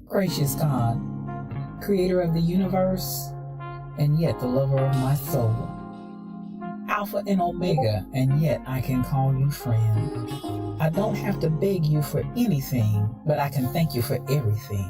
Gracious God, creator of the universe, and yet the lover of my soul. Alpha and Omega, and yet I can call you friend. I don't have to beg you for anything, but I can thank you for everything.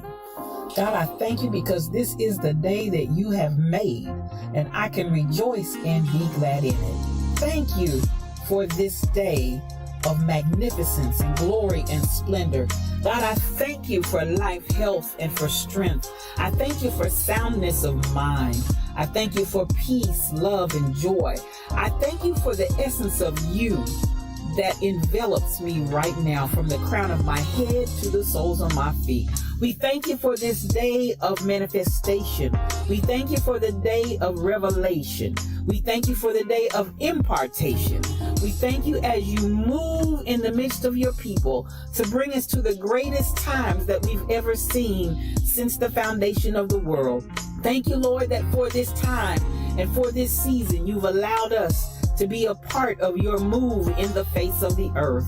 God, I thank you because this is the day that you have made, and I can rejoice and be glad in it. Thank you for this day of magnificence and glory and splendor. God, I thank you for life, health, and for strength. I thank you for soundness of mind. I thank you for peace, love, and joy. I thank you for the essence of you that envelops me right now, from the crown of my head to the soles of my feet. We thank you for this day of manifestation. We thank you for the day of revelation. We thank you for the day of impartation. We thank you as you move in the midst of your people to bring us to the greatest times that we've ever seen since the foundation of the world. Thank you, Lord, that for this time and for this season, you've allowed us to be a part of your move in the face of the earth.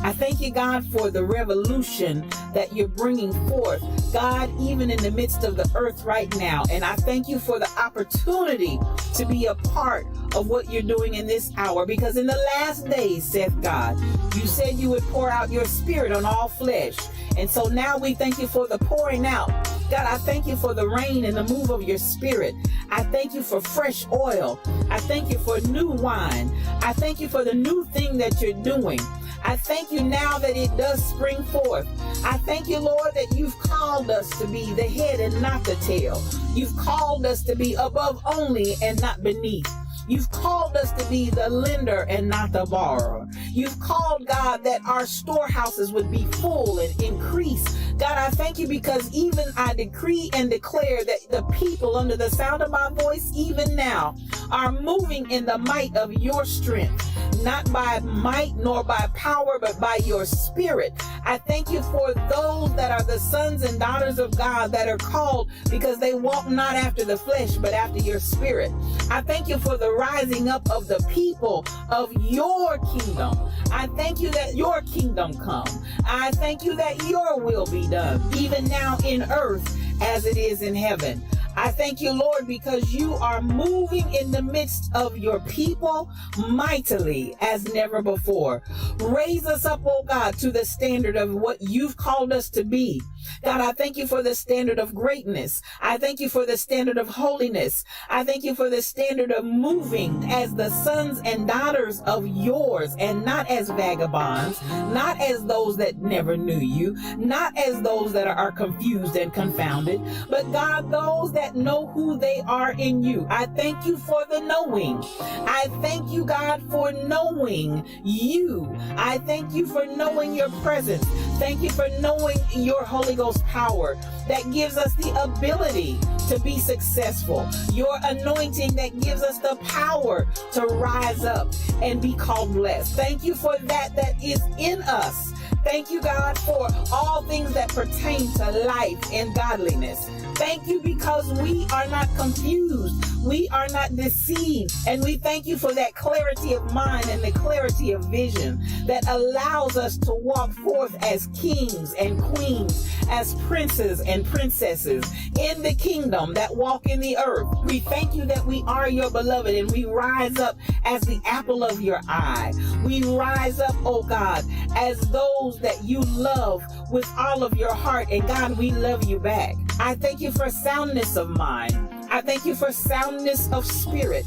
I thank you, God, for the revolution that you're bringing forth, God, even in the midst of the earth right now. And I thank you for the opportunity to be a part of what you're doing in this hour, because in the last days, saith God, you said you would pour out your spirit on all flesh. And so now we thank you for the pouring out. God, I thank you for the rain and the move of your spirit. I thank you for fresh oil. I thank you for new wine. I thank you for the new thing that you're doing. I thank you now that it does spring forth. I thank you, Lord, that you've called us to be the head and not the tail. You've called us to be above only and not beneath. You've called us to be the lender and not the borrower. You've called, God, that our storehouses would be full and increase. God, I thank you because even I decree and declare that the people under the sound of my voice, even now, are moving in the might of your strength, not by might nor by power, but by your spirit. I thank you for those that are the sons and daughters of God that are called because they walk not after the flesh, but after your spirit. I thank you for the rising up of the people of your kingdom. I thank you that your kingdom come. I thank you that your will be done, even now in earth as it is in heaven. I thank you, Lord, because you are moving in the midst of your people mightily as never before. Raise us up, oh God, to the standard of what you've called us to be. God, I thank you for the standard of greatness. I thank you for the standard of holiness. I thank you for the standard of moving as the sons and daughters of yours, and not as vagabonds, not as those that never knew you, not as those that are confused and confounded, but God, those that know who they are in you. I thank you for the knowing. I thank you, God, for knowing you. I thank you for knowing your presence. Thank you for knowing your Holy Ghost power that gives us the ability to be successful. Your anointing that gives us the power to rise up and be called blessed. Thank you for that is in us. Thank you, God, for all things that pertain to life and godliness. Thank you because we are not confused We are not deceived. And we thank you for that clarity of mind and the clarity of vision that allows us to walk forth as kings and queens, as princes and princesses in the kingdom that walk in the earth. We thank you that we are your beloved, and we rise up as the apple of your eye. We rise up, oh God, as those that you love with all of your heart. And God, we love you back. I thank you for soundness of mind. I thank you for soundness of spirit.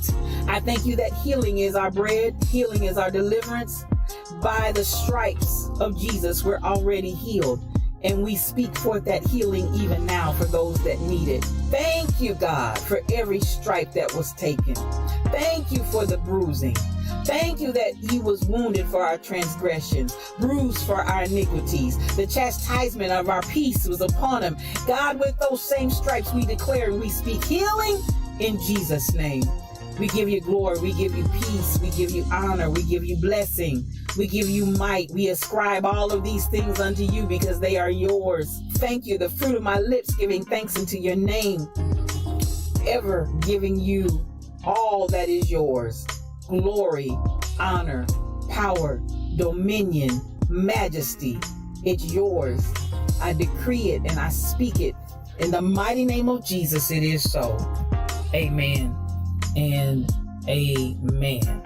I thank you that healing is our bread. Healing is our deliverance. By the stripes of Jesus, we're already healed. And we speak forth that healing even now for those that need it. Thank you, God, for every stripe that was taken. Thank you for the bruising. Thank you that he was wounded for our transgressions, bruised for our iniquities. The chastisement of our peace was upon him. God, with those same stripes we declare and we speak healing in Jesus' name. We give you glory, we give you peace, we give you honor, we give you blessing, we give you might. We ascribe all of these things unto you because they are yours. Thank you, the fruit of my lips giving thanks unto your name, ever giving you all that is yours. Glory, honor, power, dominion, majesty. It's yours. I decree it and I speak it. In the mighty name of Jesus, it is so. Amen and amen.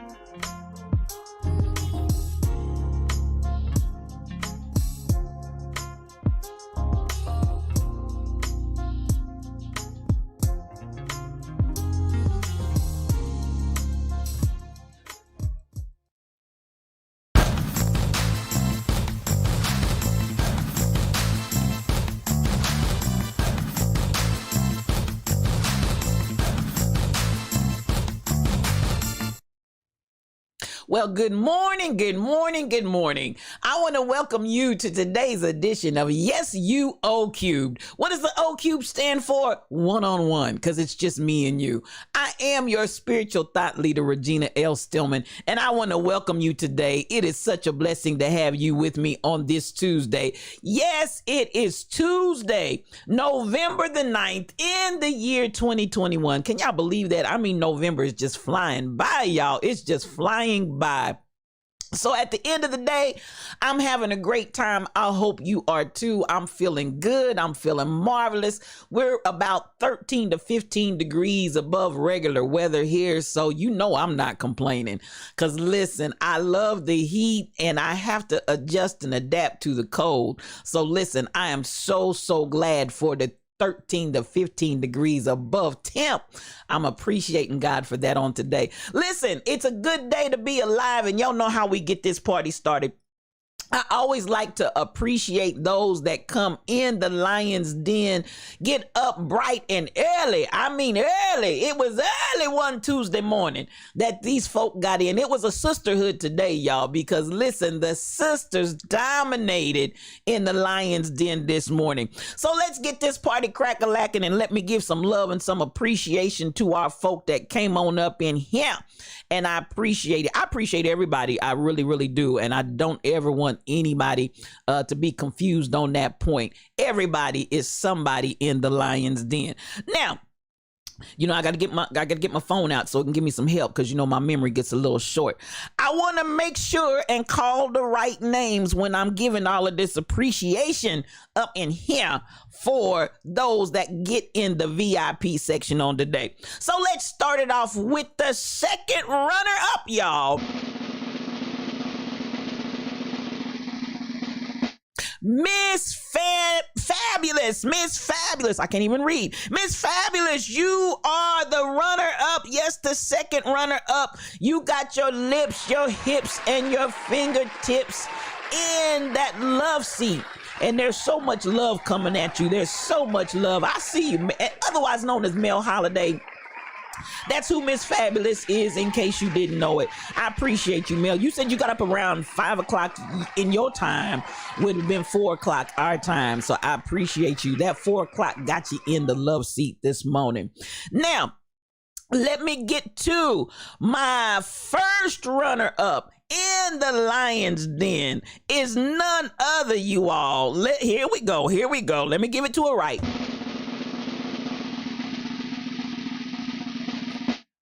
Well, good morning, good morning, good morning. I want to welcome you to today's edition of Yes, You O Cubed. What does the O Cube stand for? One-on-one, because it's just me and you. I am your spiritual thought leader, Regina L. Stillman, and I want to welcome you today. It is such a blessing to have you with me on this Tuesday. Yes, it is Tuesday, November the 9th in the year 2021. Can y'all believe that? I mean, November is just flying by, y'all. It's just flying by. So at the end of the day, I'm having a great time. I hope you are too. I'm feeling good. I'm feeling marvelous. We're about 13 to 15 degrees above regular weather here. So you know I'm not complaining. Because listen, I love the heat and I have to adjust and adapt to the cold. So listen, I am so glad for the 13 to 15 degrees above temp. I'm appreciating God for that on today. Listen, it's a good day to be alive, and y'all know how we get this party started. I always like to appreciate those that come in the Lion's Den, get up bright and early. I mean early. It was early one Tuesday morning that these folk got in. It was a sisterhood today, y'all, because listen, the sisters dominated in the Lion's Den this morning. So let's get this party crack-a-lacking, and let me give some love and some appreciation to our folk that came on up in here. And I appreciate it. I appreciate everybody. I really do. And I don't ever want anybody to be confused on that point. Everybody is somebody in the Lion's Den. Now, you know, I gotta get my phone out so it can give me some help, because you know my memory gets a little short. I want to make sure and call the right names when I'm giving all of this appreciation up in here for those that get in the VIP section on today. So let's start it off with the second runner-up, y'all. Miss Fabulous. I can't even read. Miss Fabulous, you are the runner-up. Yes, the second runner-up. You got your lips, your hips, and your fingertips in that love seat. And there's so much love coming at you. There's so much love. I see you, otherwise known as Mel Holiday. That's who Miss Fabulous is, in case you didn't know it. I appreciate you, Mel. You said you got up around 5 o'clock in your time. Would have been 4 o'clock our time. So I appreciate you. That 4 o'clock got you in the love seat this morning. Now, let me get to my first runner-up in the Lion's Den. Is none other, you all. Here we go. Let me give it to her right.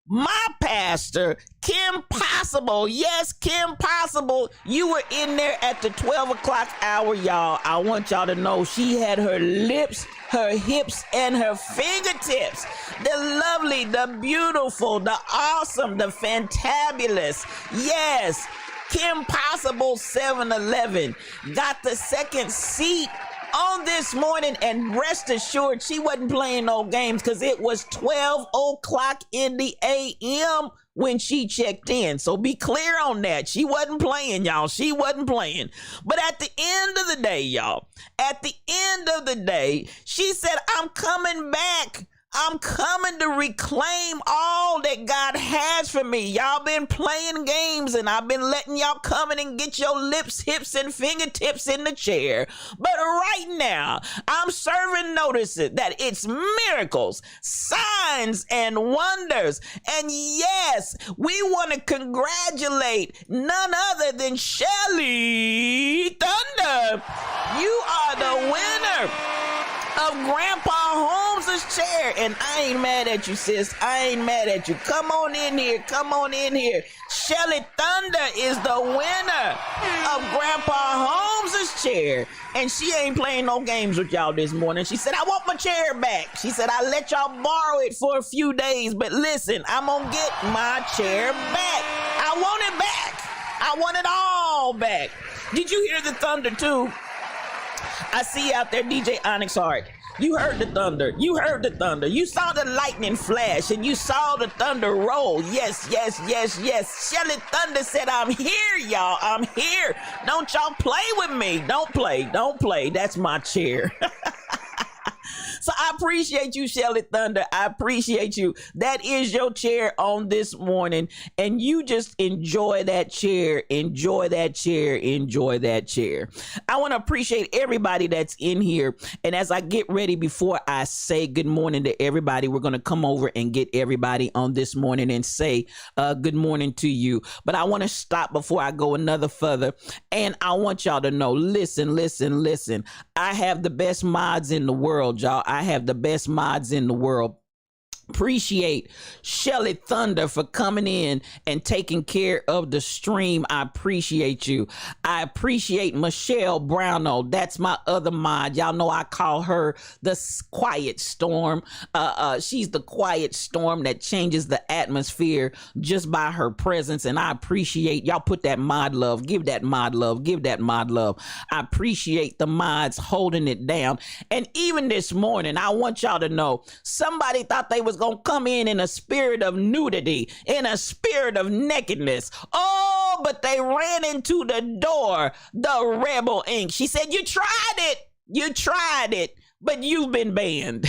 my pastor, Kim Possible. Yes, Kim Possible. You were in there at the 12 o'clock hour, y'all. I want y'all to know she had her lips, her hips, and her fingertips. The lovely, the beautiful, the awesome, the fantabulous. Yes, Kim Possible 7-Eleven got the second seat on this morning, and rest assured she wasn't playing no games, because it was 12 o'clock in the a.m. when she checked in. So be clear on that. She wasn't playing, y'all. She wasn't playing. But at the end of the day, y'all, at the end of the day, she said, I'm coming back. I'm coming to reclaim all that God has for me. Y'all been playing games, and I've been letting y'all come in and get your lips, hips, and fingertips in the chair. But right now, I'm serving notices that it's miracles, signs, and wonders. And yes, we want to congratulate none other than Shelly Thunder. You are the winner of Grandpa Holmes' chair. And I ain't mad at you, sis. I ain't mad at you. Come on in here. Come on in here. Shelly Thunder is the winner of Grandpa Holmes' chair. And she ain't playing no games with y'all this morning. She said, I want my chair back. She said, I let y'all borrow it for a few days. But listen, I'm going to get my chair back. I want it back. I want it all back. Did you hear the thunder too? I see you out there, DJ Onyx Heart. You heard the thunder. You heard the thunder. You saw the lightning flash, and you saw the thunder roll. Yes, yes, yes, yes. Shelly Thunder said, I'm here, y'all. I'm here. Don't y'all play with me. Don't play. Don't play. That's my chair. So I appreciate you, Shelly Thunder. I appreciate you. That is your chair on this morning. And you just enjoy that chair. Enjoy that chair. Enjoy that chair. I want to appreciate everybody that's in here. And as I get ready, before I say good morning to everybody, we're going to come over and get everybody on this morning and say good morning to you. But I want to stop before I go another further. And I want y'all to know, listen, listen, listen. I have the best mods in the world, y'all. I have the best mods in the world. Appreciate Shelly Thunder for coming in and taking care of the stream. I appreciate you. I appreciate Michelle Brownell. That's my other mod. Y'all know I call her the quiet storm. She's the quiet storm that changes the atmosphere just by her presence. And I appreciate y'all. Put that mod love. Give that mod love. Give that mod love. I appreciate the mods holding it down. And even this morning, I want y'all to know, somebody thought they was gonna come in a spirit of nudity, in a spirit of nakedness. Oh, but they ran into the door, the Rebel Inc. She said, you tried it, but you've been banned.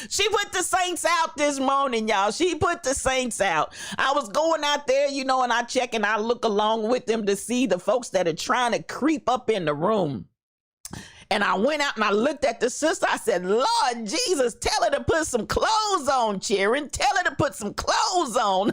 She put the saints out this morning, y'all. She put the saints out. I was going out there, you know, and I check and I look along with them to see the folks that are trying to creep up in the room. And I went out and I looked at the sister. I said, Lord Jesus, tell her to put some clothes on, Sharon. Tell her to put some clothes on.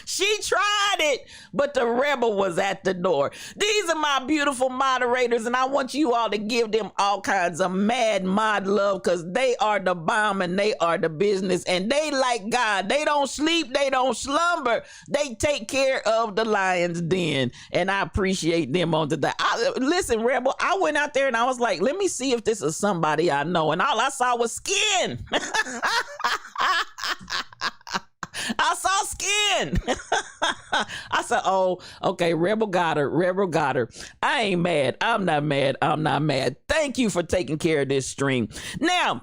She tried it, but the rebel was at the door. These are my beautiful moderators, and I want you all to give them all kinds of mad mod love, because they are the bomb and they are the business, and they like God. They don't sleep. They don't slumber. They take care of the lion's den, and I appreciate them on today. Listen, Rebel, I went out there and I was like, let me see if this is somebody I know, and all I saw was skin. I saw skin. I said, oh, okay, Rebel got her. Rebel got her. I ain't mad. I'm not mad. I'm not mad. Thank you for taking care of this stream. Now,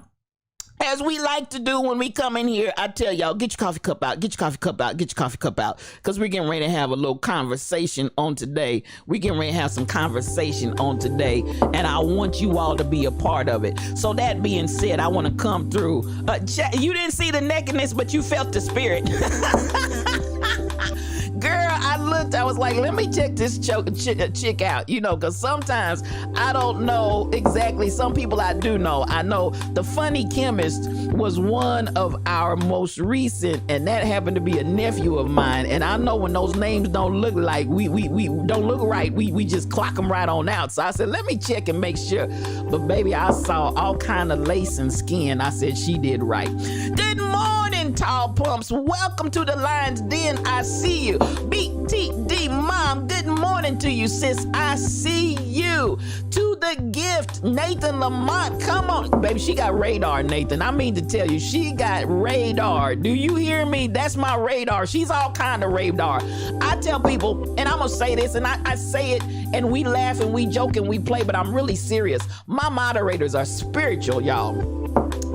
as we like to do when we come in here, I tell y'all, get your coffee cup out, get your coffee cup out, get your coffee cup out, because we're getting ready to have a little conversation on today. We're getting ready to have some conversation on today, and I want you all to be a part of it. So that being said, I want to come through. You didn't see the nakedness, but you felt the spirit. Girl, I looked, I was like, let me check this chick out, you know, because sometimes I don't know exactly. Some people I do know. I know the funny chemist was one of our most recent, and that happened to be a nephew of mine. And I know when those names don't look like, we don't look right, we just clock them right on out. So I said, let me check and make sure. But baby, I saw all kind of lace and skin. I said, she did right. Good morning, tall pumps. Welcome to the Lion's Den. I see you. BTD Mom, good morning to you, sis. I see you. To the gift, Nathan Lamont. Come on. Baby, she got radar, Nathan. I mean to tell you, she got radar. Do you hear me? That's my radar. She's all kind of radar. I tell people, and I'm going to say this, and I say it, and we laugh and we joke and we play, but I'm really serious. My moderators are spiritual, y'all.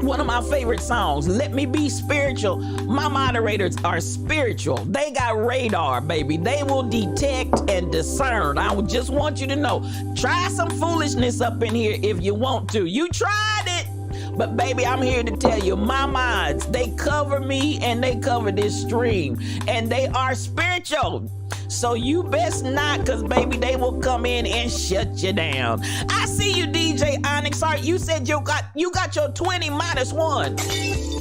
One of my favorite songs, Let Me Be Spiritual. My moderators are spiritual. They got radar, baby. They will detect and discern. I just want you to know, try some foolishness up in here if you want to. You tried it. But baby, I'm here to tell you, my mods, they cover me and they cover this stream. And they are spiritual. So you best not, because baby, they will come in and shut you down. I see you, DJ Onyx Art. You said you got your 20 minus 1.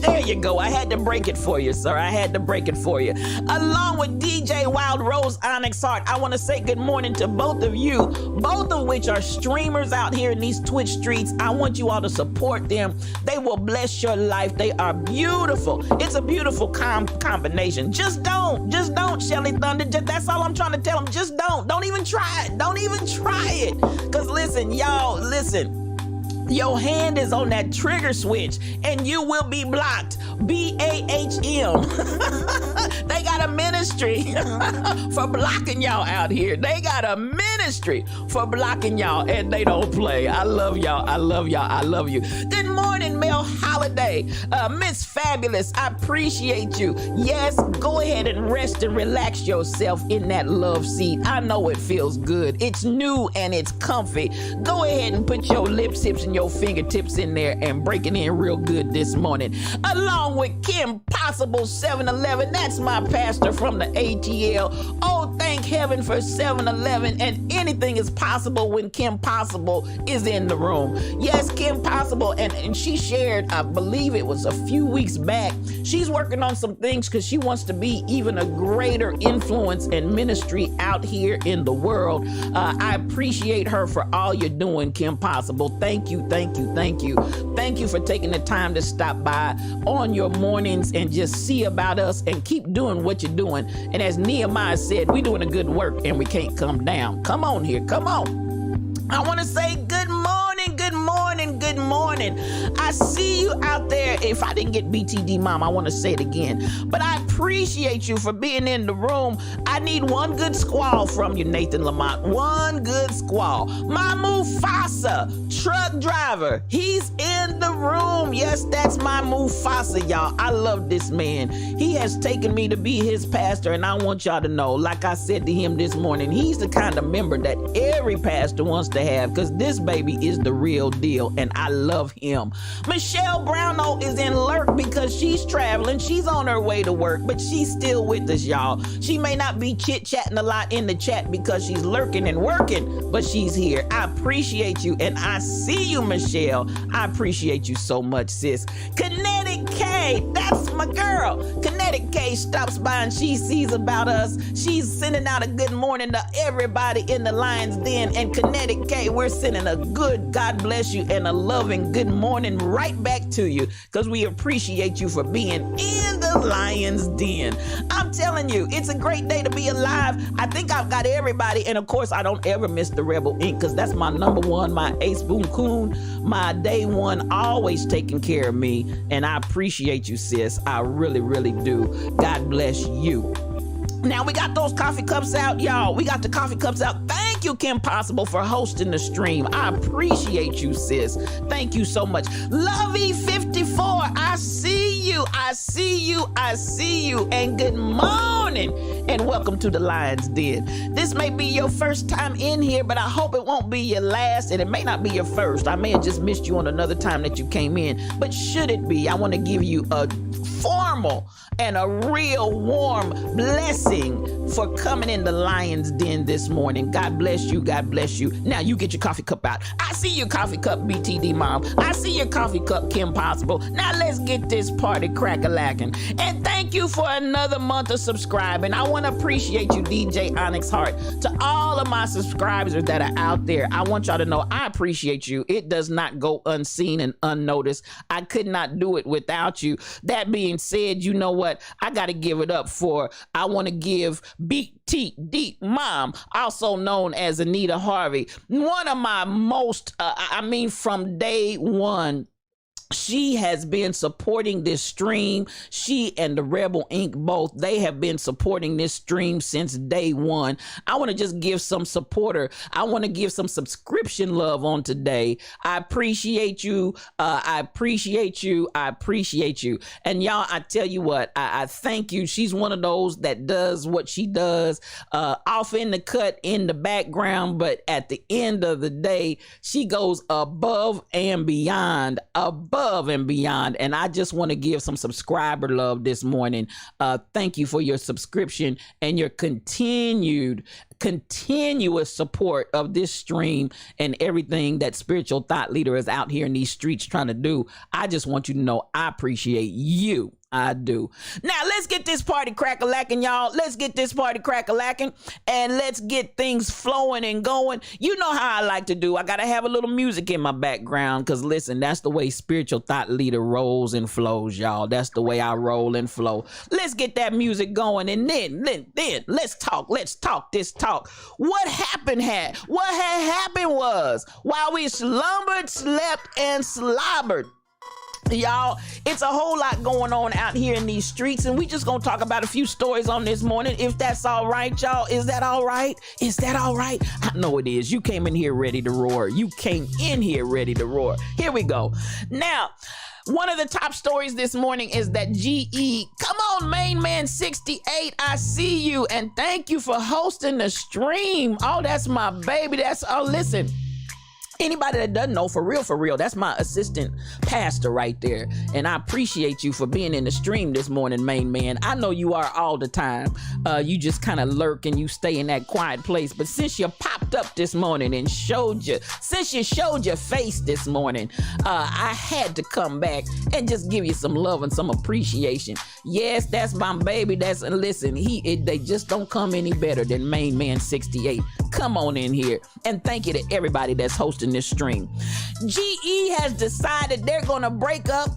There you go. I had to break it for you, sir. I had to break it for you. Along with DJ Wild Rose Onyx Art, I want to say good morning to both of you, both of which are streamers out here in these Twitch streets. I want you all to support them. They will bless your life. They are beautiful. It's a beautiful combination. Just don't, Shelly Thunder. That's all I'm trying to tell them. Just don't even try it. Don't even try it. Because listen, y'all, listen. Your hand is on that trigger switch and you will be blocked. BAHM. They got a ministry for blocking y'all out here. They got a ministry for blocking y'all and they don't play. I love y'all. I love y'all. I love you. Good morning, Mel Holiday. Miss Fabulous, I appreciate you. Yes, go ahead and rest and relax yourself in that love seat. I know it feels good. It's new and it's comfy. Go ahead and put your lips, hips, and your fingertips in there and break it in real good this morning. Along with Kim Possible 711, that's my pastor from the ATL. Oh, thank heaven for 711, and anything is possible when Kim Possible is in the room. Yes, Kim Possible, and she shared, I believe it was a few weeks back, she's working on some things because she wants to be even a greater influence and ministry out here in the world. I appreciate her for all you're doing, Kim Possible. Thank you, thank you, thank you. Thank you for taking the time to stop by on your mornings and just see about us and keep doing what you're doing. And as Nehemiah said, we're doing a good work and we can't come down. Come on here, come on. I want to say good morning, good morning, good morning. I see you out there. If I didn't get BTD Mom, I want to say it again. But I appreciate you for being in the room. I need one good squall from you, Nathan Lamont. One good squall. My Mufasa, truck driver, he's in the room. Yes, that's my Mufasa, y'all. I love this man. He has taken me to be his pastor, and I want y'all to know, like I said to him this morning, he's the kind of member that every pastor wants to have, because this baby is the real deal, and I love him. Michelle Brownell is in lurk because she's traveling. She's on her way to work, but she's still with us, y'all. She may not be chit-chatting a lot in the chat because she's lurking and working, but she's here. I appreciate you, and I see you, Michelle. I appreciate you so much, sis. Kinetic K, that's my girl. Kinetic K stops by and she sees about us. She's sending out a good morning to everybody in the Lion's Den, and Kinetic K, we're sending a good God bless you and a loving good morning right back to you, because we appreciate you for being in the Lion's Den. I'm telling you, it's a great day to be alive. I think I've got everybody, and of course I don't ever miss the Rebel Inc., because that's my number one, my ace boom coon, my day one, always taking care of me, and I appreciate you, sis. I really, really do. God bless you. Now we got those coffee cups out, y'all. We got the coffee cups out. Thank you, Kim Possible, for hosting the stream. I appreciate you, sis. Thank you so much. Lovey54, I see see you. I see you. I see you. And good morning. And welcome to the Lion's Den. This may be your first time in here, but I hope it won't be your last, and it may not be your first. I may have just missed you on another time that you came in. But should it be, I want to give you a formal and a real warm blessing for coming in the Lion's Den this morning. God bless you. God bless you. Now you get your coffee cup out. I see your coffee cup, BTD Mom. I see your coffee cup, Kim Possible. Now let's get this party crack-a-lacking. And thank you for another month of subscribing. I want to appreciate you, DJ Onyx Hart. To all of my subscribers that are out there, I want y'all to know I appreciate you. It does not go unseen and unnoticed. I could not do it without you. That being said, you know what? I got to give it up for, I want to give BTD Mom, also known as Anita Harvey, one of my most, from day one, she has been supporting this stream. She and the Rebel Inc. both, they have been supporting this stream since day one. I want to just give some supporter. I want to give some subscription love on today. I appreciate you. I appreciate you. I appreciate you. And y'all, I tell you what, I thank you. She's one of those that does what she does off in the cut in the background. But at the end of the day, she goes above and beyond, and I just want to give some subscriber love this morning. Thank you for your subscription and your continuous support of this stream and everything that Spiritual Thought Leader is out here in these streets trying to do. I just want you to know I appreciate you. I do. Now let's get this party crack-a-lacking, y'all. Let's get this party crack-a-lacking and let's get things flowing and going. You know how I like to do. I got to have a little music in my background because listen, that's the way Spiritual Thought Leader rolls and flows, y'all. That's the way I roll and flow. Let's get that music going and then let's talk this talk. What happened was while we slumbered, slept, and slobbered, y'all, it's a whole lot going on out here in these streets, and we just gonna talk about a few stories on this morning, if that's all right, y'all. Is that all right? Is that all right? I know it is. You came in here ready to roar. You came in here ready to roar. Here we go. Now, one of the top stories this morning is that GE, come on, Main Man 68, I see you, and thank you for hosting the stream. Oh, that's my baby. Listen. Anybody that doesn't know, for real, that's my assistant pastor right there. And I appreciate you for being in the stream this morning, Main Man. I know you are all the time. You just kind of lurk and you stay in that quiet place. But since you popped up this morning and showed your face this morning, I had to come back and just give you some love and some appreciation. Yes, that's my baby. Listen, they just don't come any better than Main Man 68. Come on in here. And thank you to everybody that's hosting this stream. GE has decided they're going to break up,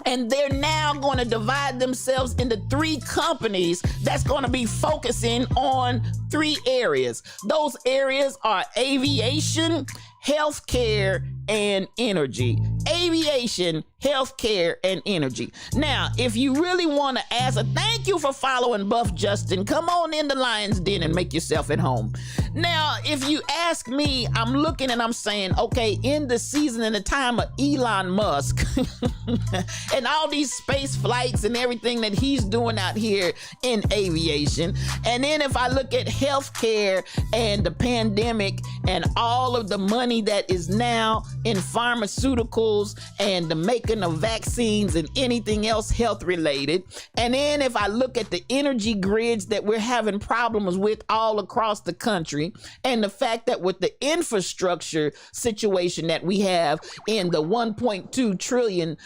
and they're now going to divide themselves into 3 companies that's going to be focusing on 3 areas. Those areas are aviation, healthcare, and energy. Aviation, healthcare, and energy. Now, if you really want to ask, thank you for following Buff Justin. Come on in the Lion's Den and make yourself at home. Now, if you ask me, I'm looking and I'm saying, okay, in the season and the time of Elon Musk and all these space flights and everything that he's doing out here in aviation, and then if I look at healthcare and the pandemic and all of the money that is now in pharmaceuticals and the making of vaccines and anything else health related, and then if I look at the energy grids that we're having problems with all across the country, and the fact that with the infrastructure situation that we have in the $1.2 trillion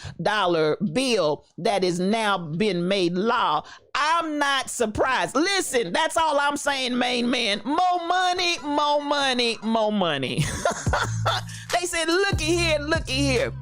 bill that is now been made law, I'm not surprised. Listen, that's all I'm saying, Main Man. More money, more money, more money. They said, looky here.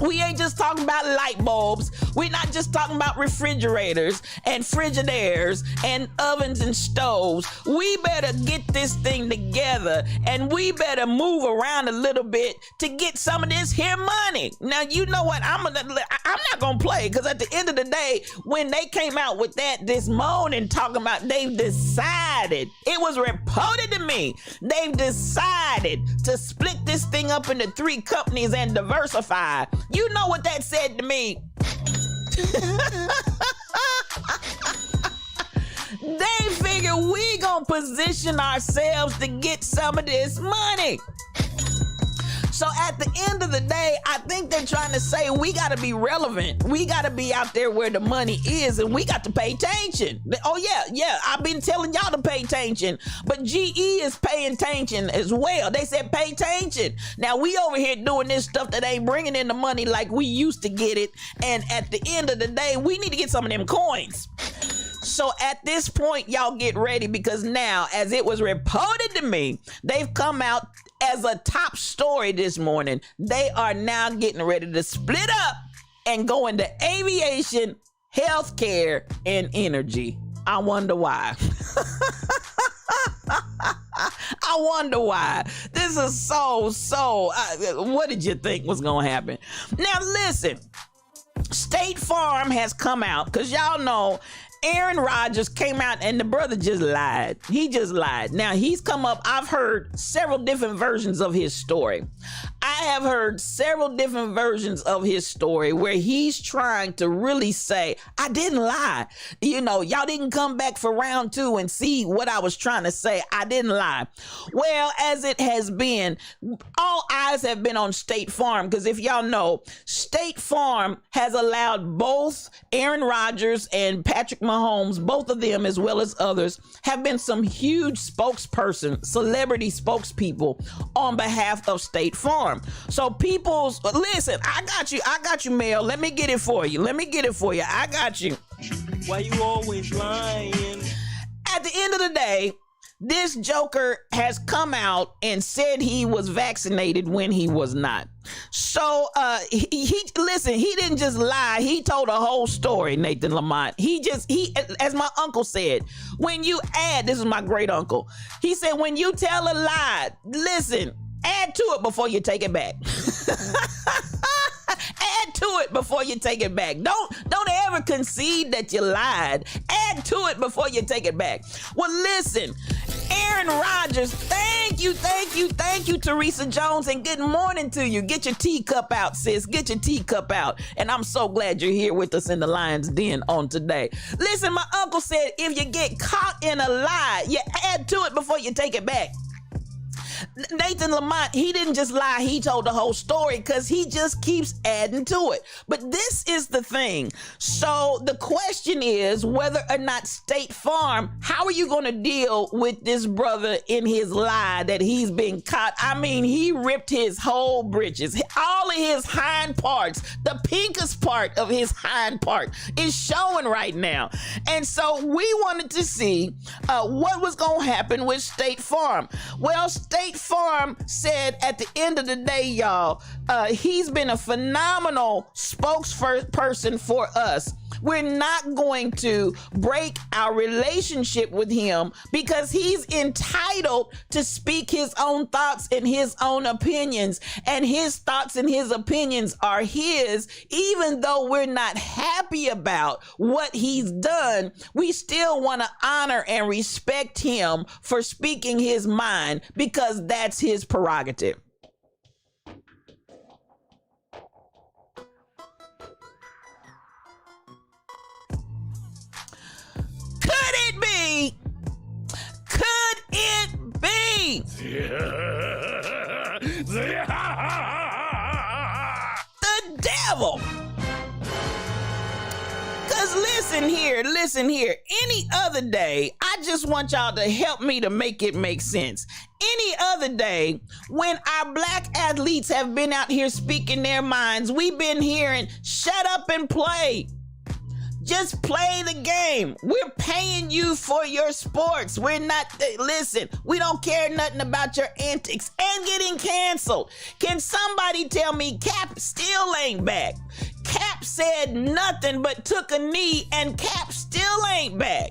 We ain't just talking about light bulbs. We're not just talking about refrigerators and Frigidaires and ovens and stoves. We better get this thing together, and we better move around a little bit to get some of this here money. Now, you know what? I'm not going to play, because at the end of the day, when they came out with that this morning talking about they've decided, it was reported to me, they've decided to split this thing up into 3 companies and diversify. You know what that said to me? They figure we gonna position ourselves to get some of this money. So at the end of the day, I think they're trying to say we got to be relevant. We got to be out there where the money is, and we got to pay attention. Oh, yeah. I've been telling y'all to pay attention, but GE is paying attention as well. They said pay attention. Now, we over here doing this stuff that ain't bringing in the money like we used to get it, and at the end of the day, we need to get some of them coins. So at this point, y'all get ready, because now, as it was reported to me, they've come out as a top story this morning. They are now getting ready to split up and go into aviation, healthcare, and energy. I wonder why. I wonder why. This is so, what did you think was going to happen? Now, listen, State Farm has come out, because y'all know Aaron Rodgers came out and the brother just lied. He just lied. Now, he's come up. I've heard several different versions of his story. I have heard several different versions of his story where he's trying to really say, I didn't lie. You know, y'all didn't come back for round 2 and see what I was trying to say. I didn't lie. Well, as it has been, all eyes have been on State Farm, because if y'all know, State Farm has allowed both Aaron Rodgers and Patrick Mahomes, both of them, as well as others, have been some huge celebrity spokespeople on behalf of State Farm. So listen, I got you, Mel. Let me get it for you. I got you. Why you always lying? At the end of the day, this joker has come out and said he was vaccinated when he was not. So he didn't just lie. He told a whole story, Nathan Lamont. He as my uncle said, this is my great uncle. He said, when you tell a lie, listen, add to it before you take it back. Add to it before you take it back. Don't ever concede that you lied. Add to it before you take it back. Well, listen, Aaron Rodgers, thank you, Teresa Jones, and good morning to you. Get your teacup out, sis. Get your teacup out. And I'm so glad you're here with us in the Lion's Den on today. Listen, my uncle said if you get caught in a lie, you add to it before you take it back. Nathan Lamont, he didn't just lie, he told the whole story, because he just keeps adding to it. But this is the thing. So the question is whether or not State Farm, how are you going to deal with this brother in his lie that he's been caught? I mean, he ripped his whole britches, all of his hind parts, the pinkest part of his hind part is showing right now. And so we wanted to see what was going to happen with State Farm. Well, State Farm said at the end of the day, y'all, he's been a phenomenal spokesperson for us. We're not going to break our relationship with him because he's entitled to speak his own thoughts and his own opinions. And his thoughts and his opinions are his. Even though we're not happy about what he's done, we still want to honor and respect him for speaking his mind because that's his prerogative. Could it be? The devil. Because listen here. Any other day, I just want y'all to help me to make it make sense. Any other day, when our black athletes have been out here speaking their minds, we've been hearing, shut up and play. Just play the game. We're paying you for your sports. We're not, listen, we don't care nothing about your antics and getting canceled. Can somebody tell me Cap still ain't back? Cap said nothing but took a knee and Cap still ain't back.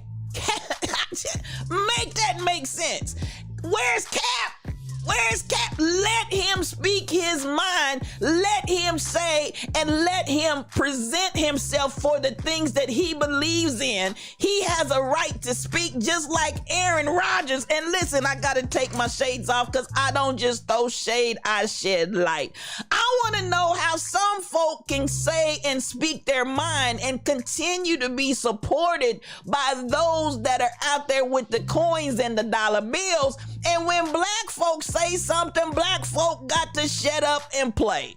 Make that make sense. Where's Cap? Where's Cap? Let him speak his mind, let him say and let him present himself for the things that he believes in. He has a right to speak just like Aaron Rodgers. And listen, I got to take my shades off because I don't just throw shade, I shed light. I want to know how some folk can say and speak their mind and continue to be supported by those that are out there with the coins and the dollar bills. And when black folks say something, black folk got to shut up and play.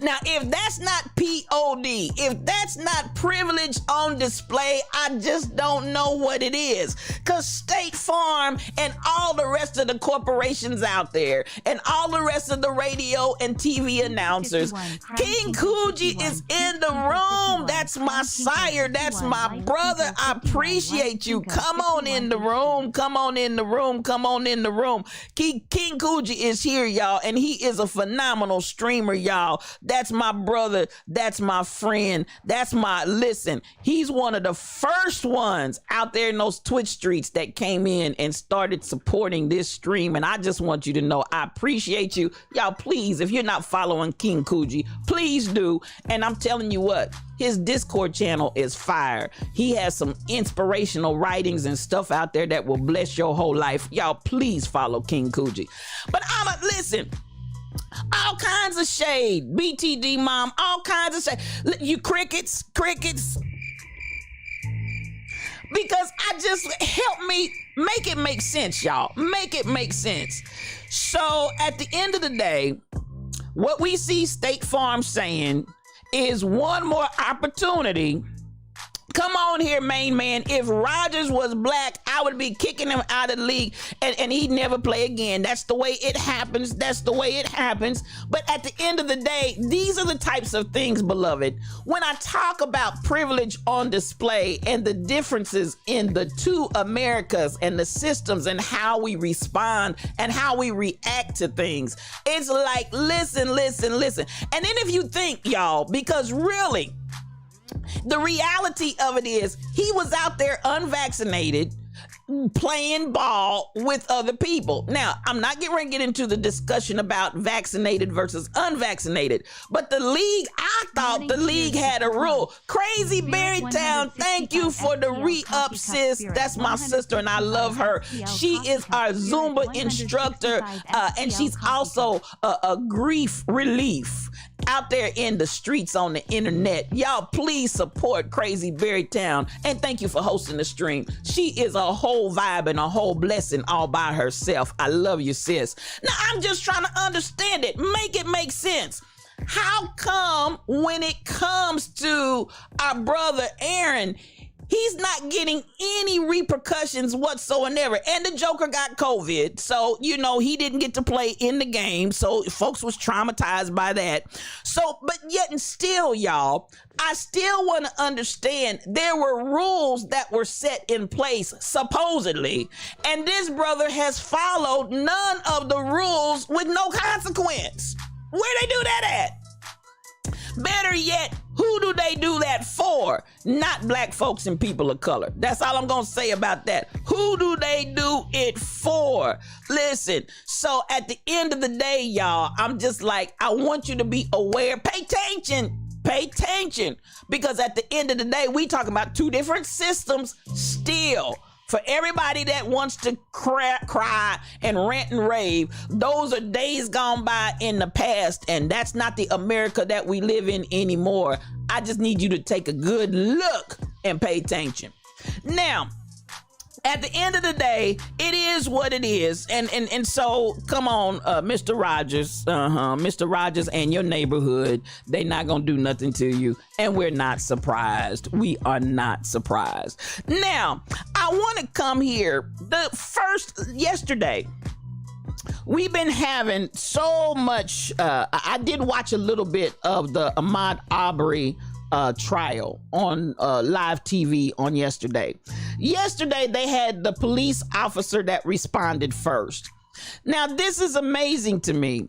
Now, if that's not POD, if that's not privilege on display, I just don't know what it is. Because State Farm and all the rest of the corporations out there and all the rest of the radio and TV announcers, King Coogee is in the room. That's my sire. That's my brother. I appreciate you. Come on in the room. Come on in the room. Come on in the room. King Coogee is here, y'all, and he is a phenomenal streamer, y'all. That's my brother. That's my friend. Listen, he's one of the first ones out there in those Twitch streets that came in and started supporting this stream. And I just want you to know, I appreciate you. Y'all, please, if you're not following King Coogee, please do. And I'm telling you what, his Discord channel is fire. He has some inspirational writings and stuff out there that will bless your whole life. Y'all, please follow King Coogee. But listen, all kinds of shade, BTD mom, all kinds of shade. You crickets, because I just help me make it make sense, y'all. Make it make sense. So at the end of the day, what we see State Farm saying is one more opportunity. Come on here, main man. If Rodgers was black, I would be kicking him out of the league and he'd never play again. That's the way it happens. That's the way it happens. But at the end of the day, these are the types of things, beloved. When I talk about privilege on display and the differences in the two Americas and the systems and how we respond and how we react to things, it's like, listen. And then if you think, y'all, because really, the reality of it is he was out there unvaccinated playing ball with other people. Now, I'm not ready to get into the discussion about vaccinated versus unvaccinated, but the league, I thought the league had a rule. Crazy Berrytown, thank you for the re-up, sis. That's my sister and I love her. She is our Zumba instructor and she's also a grief relief out there in the streets on the internet. Y'all, please support Crazy Berrytown and thank you for hosting the stream. She is a whole vibe and a whole blessing all by herself. I love you, sis. Now, I'm just trying to understand it. Make it make sense. How come when it comes to our brother Aaron, he's not getting any repercussions whatsoever? And the Joker got COVID, so, he didn't get to play in the game, so folks was traumatized by that. So, but yet and still, y'all, I still want to understand there were rules that were set in place, supposedly, and this brother has followed none of the rules with no consequence. Where they do that at? Better yet, who do they do that for? Not black folks and people of color. That's all I'm going to say about that. Who do they do it for? Listen, so at the end of the day, y'all, I'm just like, I want you to be aware. Pay attention. Because at the end of the day, we talking about two different systems still. For everybody that wants to cry and rant and rave, those are days gone by in the past, and that's not the America that we live in anymore. I just need you to take a good look and pay attention. Now, at the end of the day, it is what it is. And so, come on, Mr. Rodgers, Mr. Rodgers and your neighborhood, they not gonna do nothing to you. And we're not surprised. We are not surprised. Now, I want to come here. Yesterday, we've been having so much, I did watch a little bit of the Ahmaud Arbery trial on live TV on yesterday. Yesterday, they had the police officer that responded first. Now, this is amazing to me.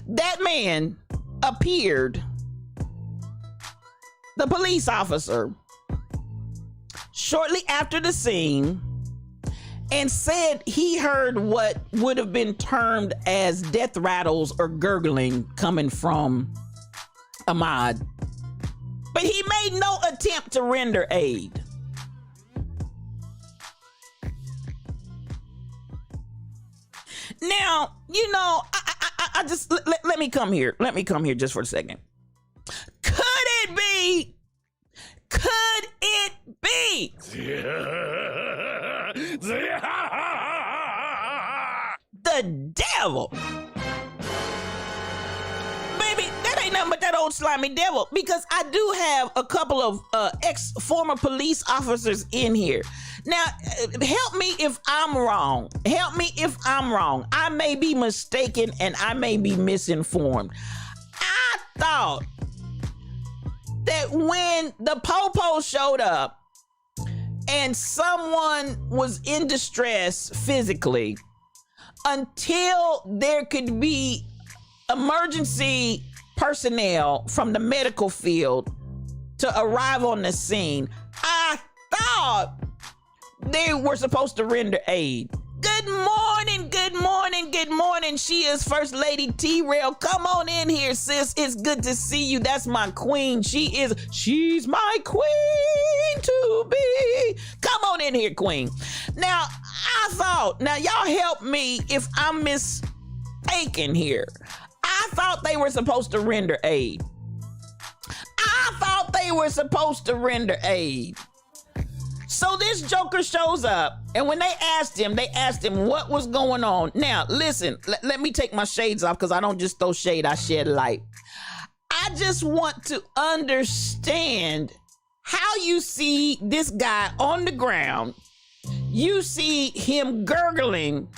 That man appeared, the police officer, shortly after the scene, and said he heard what would have been termed as death rattles or gurgling coming from Ahmad. But he made no attempt to render aid. Now, you know, I just let me come here. Let me come here just for a second. Could it be? Could it be? The devil. Baby, that ain't nothing but that old slimy devil. Because I do have a couple of former police officers in here. Now, help me if I'm wrong. Help me if I'm wrong. I may be mistaken and I may be misinformed. I thought that when the Popo showed up and someone was in distress physically, until there could be emergency personnel from the medical field to arrive on the scene, I thought they were supposed to render aid. Good morning, good morning, good morning. She is First Lady T-Rail. Come on in here, sis. It's good to see you. That's my queen. She's my queen to be. Come on in here, queen. Now, now y'all help me if I'm mistaken here. I thought they were supposed to render aid. So this joker shows up, and when they asked him what was going on. Now, listen, let me take my shades off because I don't just throw shade, I shed light. I just want to understand how you see this guy on the ground. You see him gurgling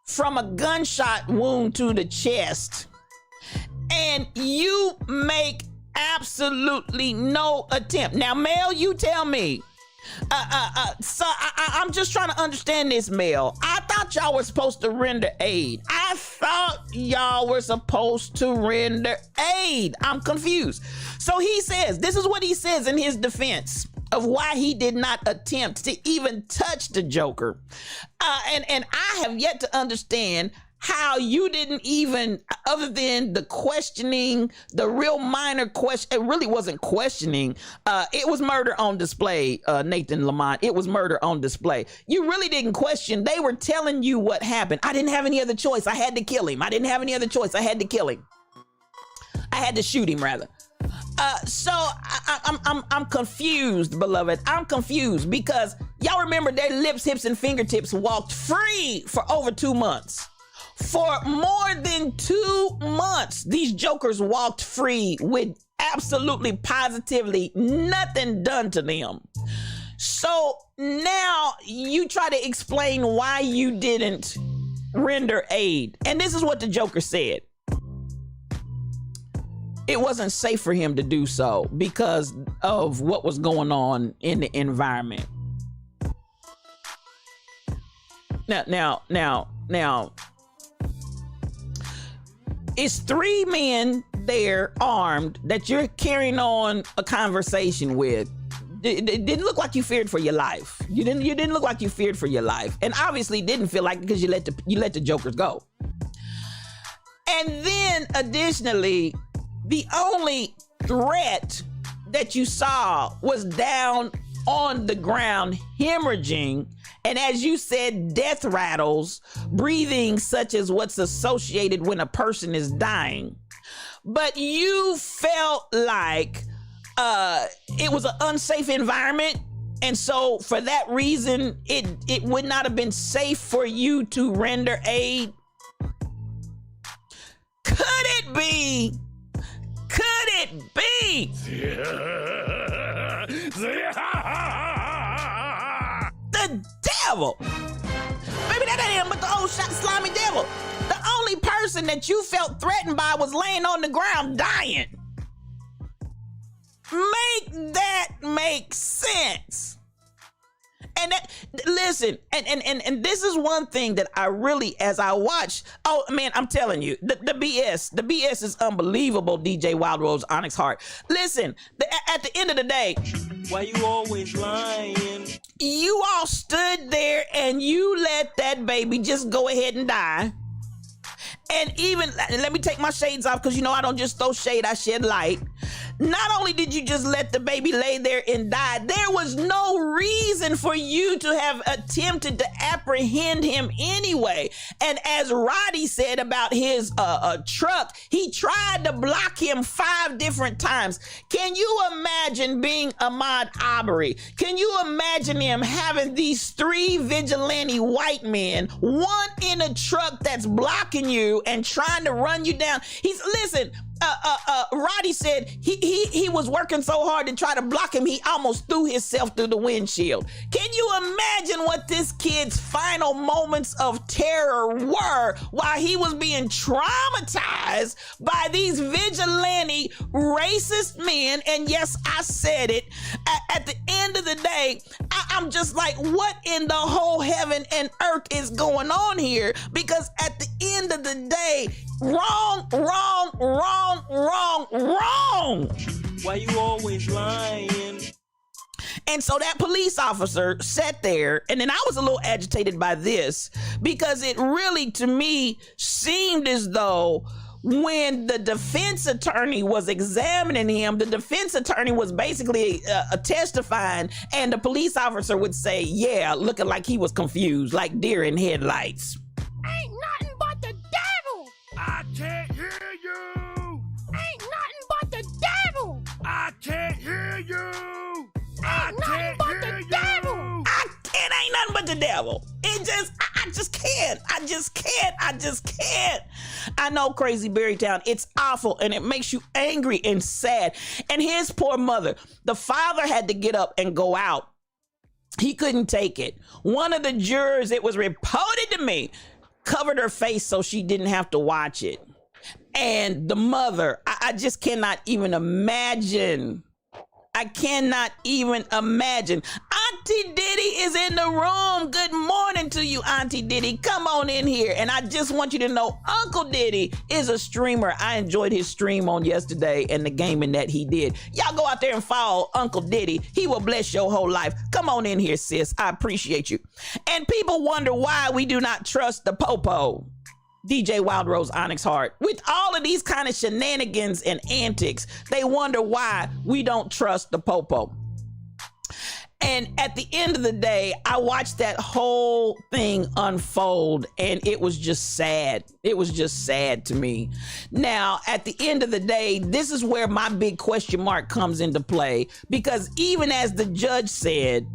from a gunshot wound to the chest, and you make absolutely no attempt. Now, Mel, you tell me. So I'm just trying to understand this, Mel. I thought y'all were supposed to render aid. I'm confused. So he says, this is what he says in his defense of why he did not attempt to even touch the Joker. And I have yet to understand how you didn't even, other than the questioning, the real minor question, it really wasn't questioning. It was murder on display, Nathan Lamont. It was murder on display. You really didn't question. They were telling you what happened. I didn't have any other choice. I had to kill him. I didn't have any other choice. I had to kill him. I had to shoot him, rather. So I'm confused, beloved. I'm confused because y'all remember their lips, hips, and fingertips walked free for over 2 months. For more than 2 months, these jokers walked free with absolutely positively nothing done to them. So now you try to explain why you didn't render aid. And this is what the Joker said. It wasn't safe for him to do so because of what was going on in the environment. Now, it's 3 men there armed that you're carrying on a conversation with. It didn't look like you feared for your life. You didn't look like you feared for your life, and obviously didn't feel like it because you let the jokers go. And then additionally, the only threat that you saw was down on the ground hemorrhaging, and as you said, death rattles, breathing such as what's associated when a person is dying. But you felt like it was an unsafe environment, and so for that reason, it would not have been safe for you to render aid. Could it be? Could it be? The devil. Baby, that ain't him but the old slimy devil. The only person that you felt threatened by was laying on the ground dying. Make that make sense. And that, listen, and this is one thing that I really, as I watch, oh man, I'm telling you, the BS is unbelievable, DJ Wild Rose, Onyx Heart. Listen, at the end of the day, why you always lying? You all stood there and you let that baby just go ahead and die. And even, let me take my shades off, because you know I don't just throw shade, I shed light. Not only did you just let the baby lay there and die, there was no reason for you to have attempted to apprehend him anyway. And as Roddy said about his truck, he tried to block him 5 different times. Can you imagine being Ahmaud Arbery? Can you imagine him having these 3 vigilante white men, one in a truck that's blocking you and trying to run you down? Roddy said he was working so hard to try to block him, he almost threw himself through the windshield. Can you imagine what this kid's final moments of terror were while he was being traumatized by these vigilante racist men? And yes, I said it. At the end of the day, I'm just like, what in the whole heaven and earth is going on here? Because at the end of the day, wrong. Why you always lying? And so that police officer sat there, and then I was a little agitated by this, because it really, to me, seemed as though when the defense attorney was examining him, the defense attorney was basically testifying, and the police officer would say, yeah, looking like he was confused, like deer in headlights. Ain't nothing but the devil! I can't hear you! Ain't nothing but the devil! I can't hear you! Ain't nothing but the devil! It ain't nothing but the devil. It just, I just can't. I just can't. I know, Crazy Berrytown, it's awful, and it makes you angry and sad. And his poor mother, the father had to get up and go out. He couldn't take it. One of the jurors, it was reported to me, covered her face so she didn't have to watch it. And the mother, I just cannot even imagine. I cannot even imagine. Auntie Diddy is in the room. Good morning to you, Auntie Diddy. Come on in here. And I just want you to know, Uncle Diddy is a streamer. I enjoyed his stream on yesterday and the gaming that he did. Y'all go out there and follow Uncle Diddy. He will bless your whole life. Come on in here, sis. I appreciate you. And people wonder why we do not trust the Popo. DJ Wild Rose Onyx Heart. With all of these kind of shenanigans and antics, they wonder why we don't trust the Popo. And at the end of the day, I watched that whole thing unfold, and it was just sad. It was just sad to me. Now, at the end of the day, this is where my big question mark comes into play, because even as the judge said,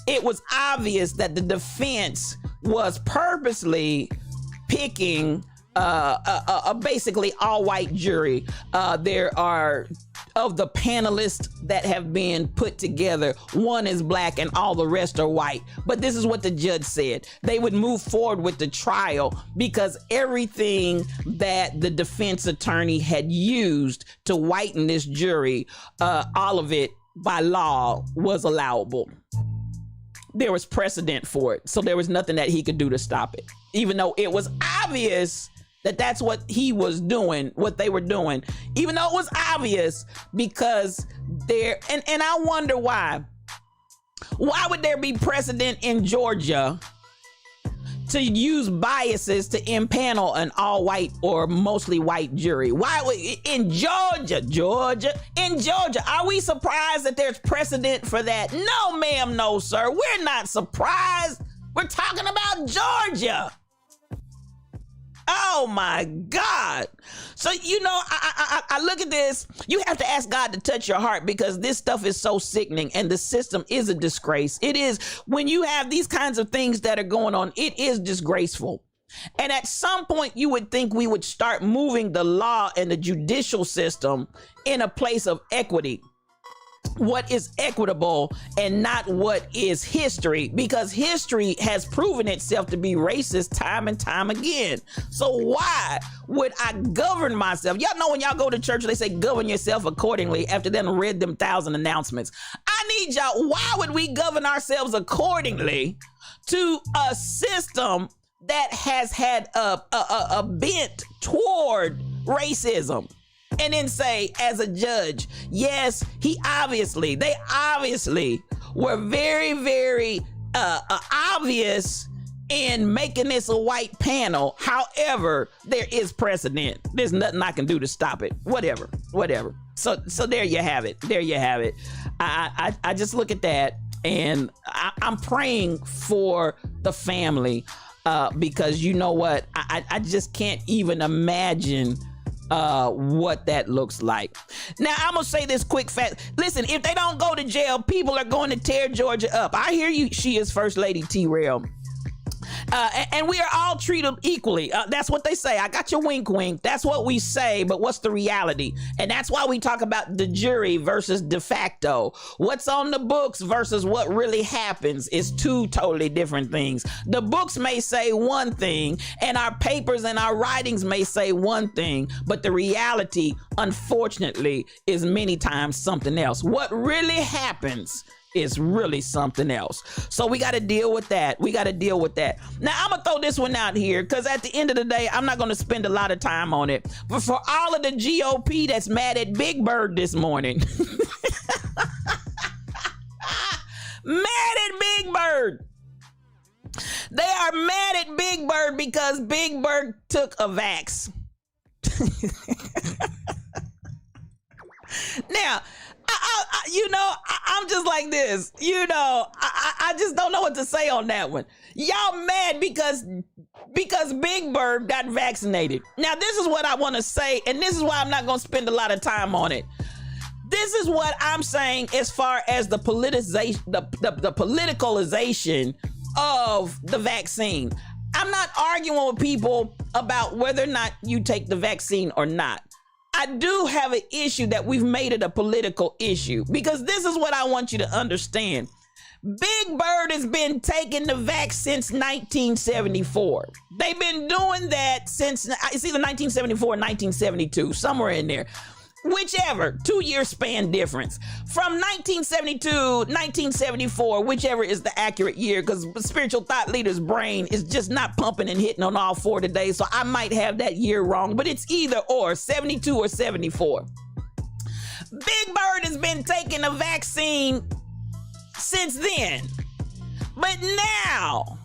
it was obvious that the defense was purposely picking a basically all-white jury. There are, of the panelists that have been put together, one is black and all the rest are white. But this is what the judge said. They would move forward with the trial because everything that the defense attorney had used to whiten this jury, all of it by law was allowable. There was precedent for it, so there was nothing that he could do to stop it, even though it was obvious that that's what he was doing, what they were doing, even though it was obvious, because there, and I wonder why would there be precedent in Georgia to use biases to impanel an all-white or mostly white jury? Why would, in Georgia, are we surprised that there's precedent for that? No, ma'am, no, sir. We're not surprised. We're talking about Georgia. Oh my God. So, you know, I look at this, you have to ask God to touch your heart, because this stuff is so sickening and the system is a disgrace. It is, when you have these kinds of things that are going on, it is disgraceful. And at some point you would think we would start moving the law and the judicial system in a place of equity. What is equitable and not what is history, because history has proven itself to be racist time and time again. So why would I govern myself? Y'all know when y'all go to church, they say govern yourself accordingly after then read them 1,000 announcements. I need y'all, why would we govern ourselves accordingly to a system that has had a bent toward racism? And then say, as a judge, yes, they obviously were very, very obvious in making this a white panel. However, there is precedent. There's nothing I can do to stop it. Whatever. So there you have it. I just look at that, and I'm praying for the family because you know what? I just can't even imagine what that looks like. Now, I'm gonna say this quick fast. Listen, if they don't go to jail, people are going to tear Georgia up. I hear you. She is First Lady T-Rail. And we are all treated equally. That's what they say. I got your wink wink. That's what we say, but what's the reality? And that's why we talk about de jure versus de facto. What's on the books versus what really happens is two totally different things. The books may say one thing, and our papers and our writings may say one thing, but the reality, unfortunately, is many times something else. What really happens is really something else. So we got to deal with that. Now, I'm going to throw this one out here because at the end of the day, I'm not going to spend a lot of time on it. But for all of the GOP that's mad at Big Bird this morning, mad at Big Bird. They are mad at Big Bird because Big Bird took a vax. Now, I'm just like this. I just don't know what to say on that one. Y'all mad because Big Bird got vaccinated. Now, this is what I want to say, and this is why I'm not going to spend a lot of time on it. This is what I'm saying as far as the politicization, the politicalization of the vaccine. I'm not arguing with people about whether or not you take the vaccine or not. I do have an issue that we've made it a political issue because this is what I want you to understand. Big Bird has been taking the vax since 1974. They've been doing that since, it's either 1974 or 1972, somewhere in there. Whichever, 2-year span difference. From 1972, 1974, whichever is the accurate year, because spiritual thought leader's brain is just not pumping and hitting on all four today, so I might have that year wrong, but it's either or, 72 or 74. Big Bird has been taking a vaccine since then. But now,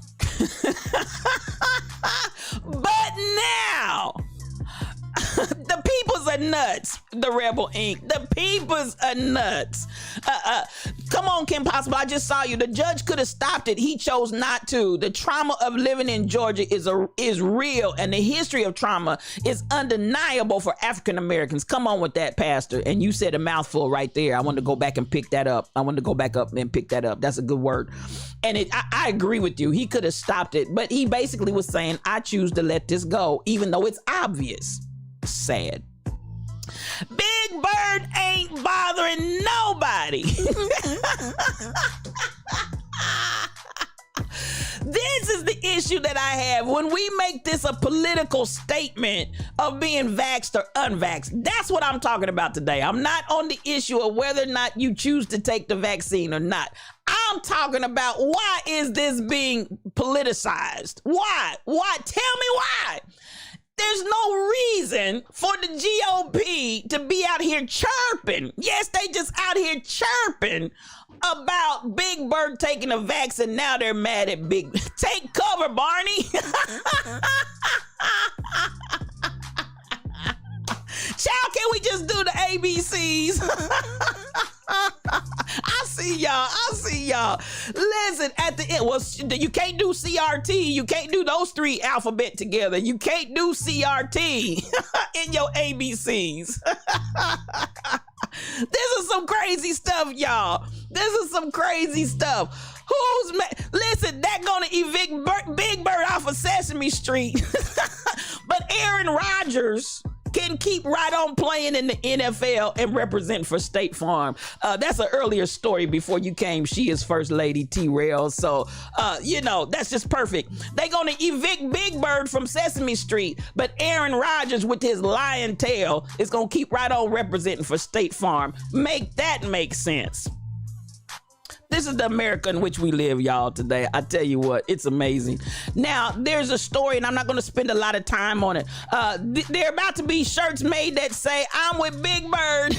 the peoples are nuts, the Rebel Inc. The peoples are nuts. Come on, Kim Possible, I just saw you. The judge could have stopped it. He chose not to. The trauma of living in Georgia is real, and the history of trauma is undeniable for African Americans. Come on with that, Pastor. And you said a mouthful right there. I want to go back and pick that up. That's a good word. And I agree with you. He could have stopped it, but he basically was saying, I choose to let this go, even though it's obvious. Sad. Big Bird ain't bothering nobody. This is the issue that I have when we make this a political statement of being vaxxed or unvaxxed. That's what I'm talking about today. I'm not on the issue of whether or not you choose to take the vaccine or not. I'm talking about why is this being politicized? Why? Tell me why. There's no reason for the GOP to be out here chirping. Yes, they just out here chirping about Big Bird taking a vaccine. Now they're mad at Big. Take cover, Barney. Child, can we just do the ABCs? I see y'all. Listen, at the end, well, you can't do CRT. You can't do those three alphabet together. You can't do CRT in your ABCs. This is some crazy stuff, y'all. This is some crazy stuff. Who's listen, that gonna evict Big Bird off of Sesame Street. But Aaron Rodgers can keep right on playing in the NFL and represent for State Farm. That's an earlier story before you came. She is First Lady T-Rail. So, that's just perfect. They gonna evict Big Bird from Sesame Street, but Aaron Rodgers with his lion tail is gonna keep right on representing for State Farm. Make that make sense. This is the America in which we live, y'all, today. I tell you what, it's amazing. Now, there's a story, and I'm not going to spend a lot of time on it. There are about to be shirts made that say, I'm with Big Bird.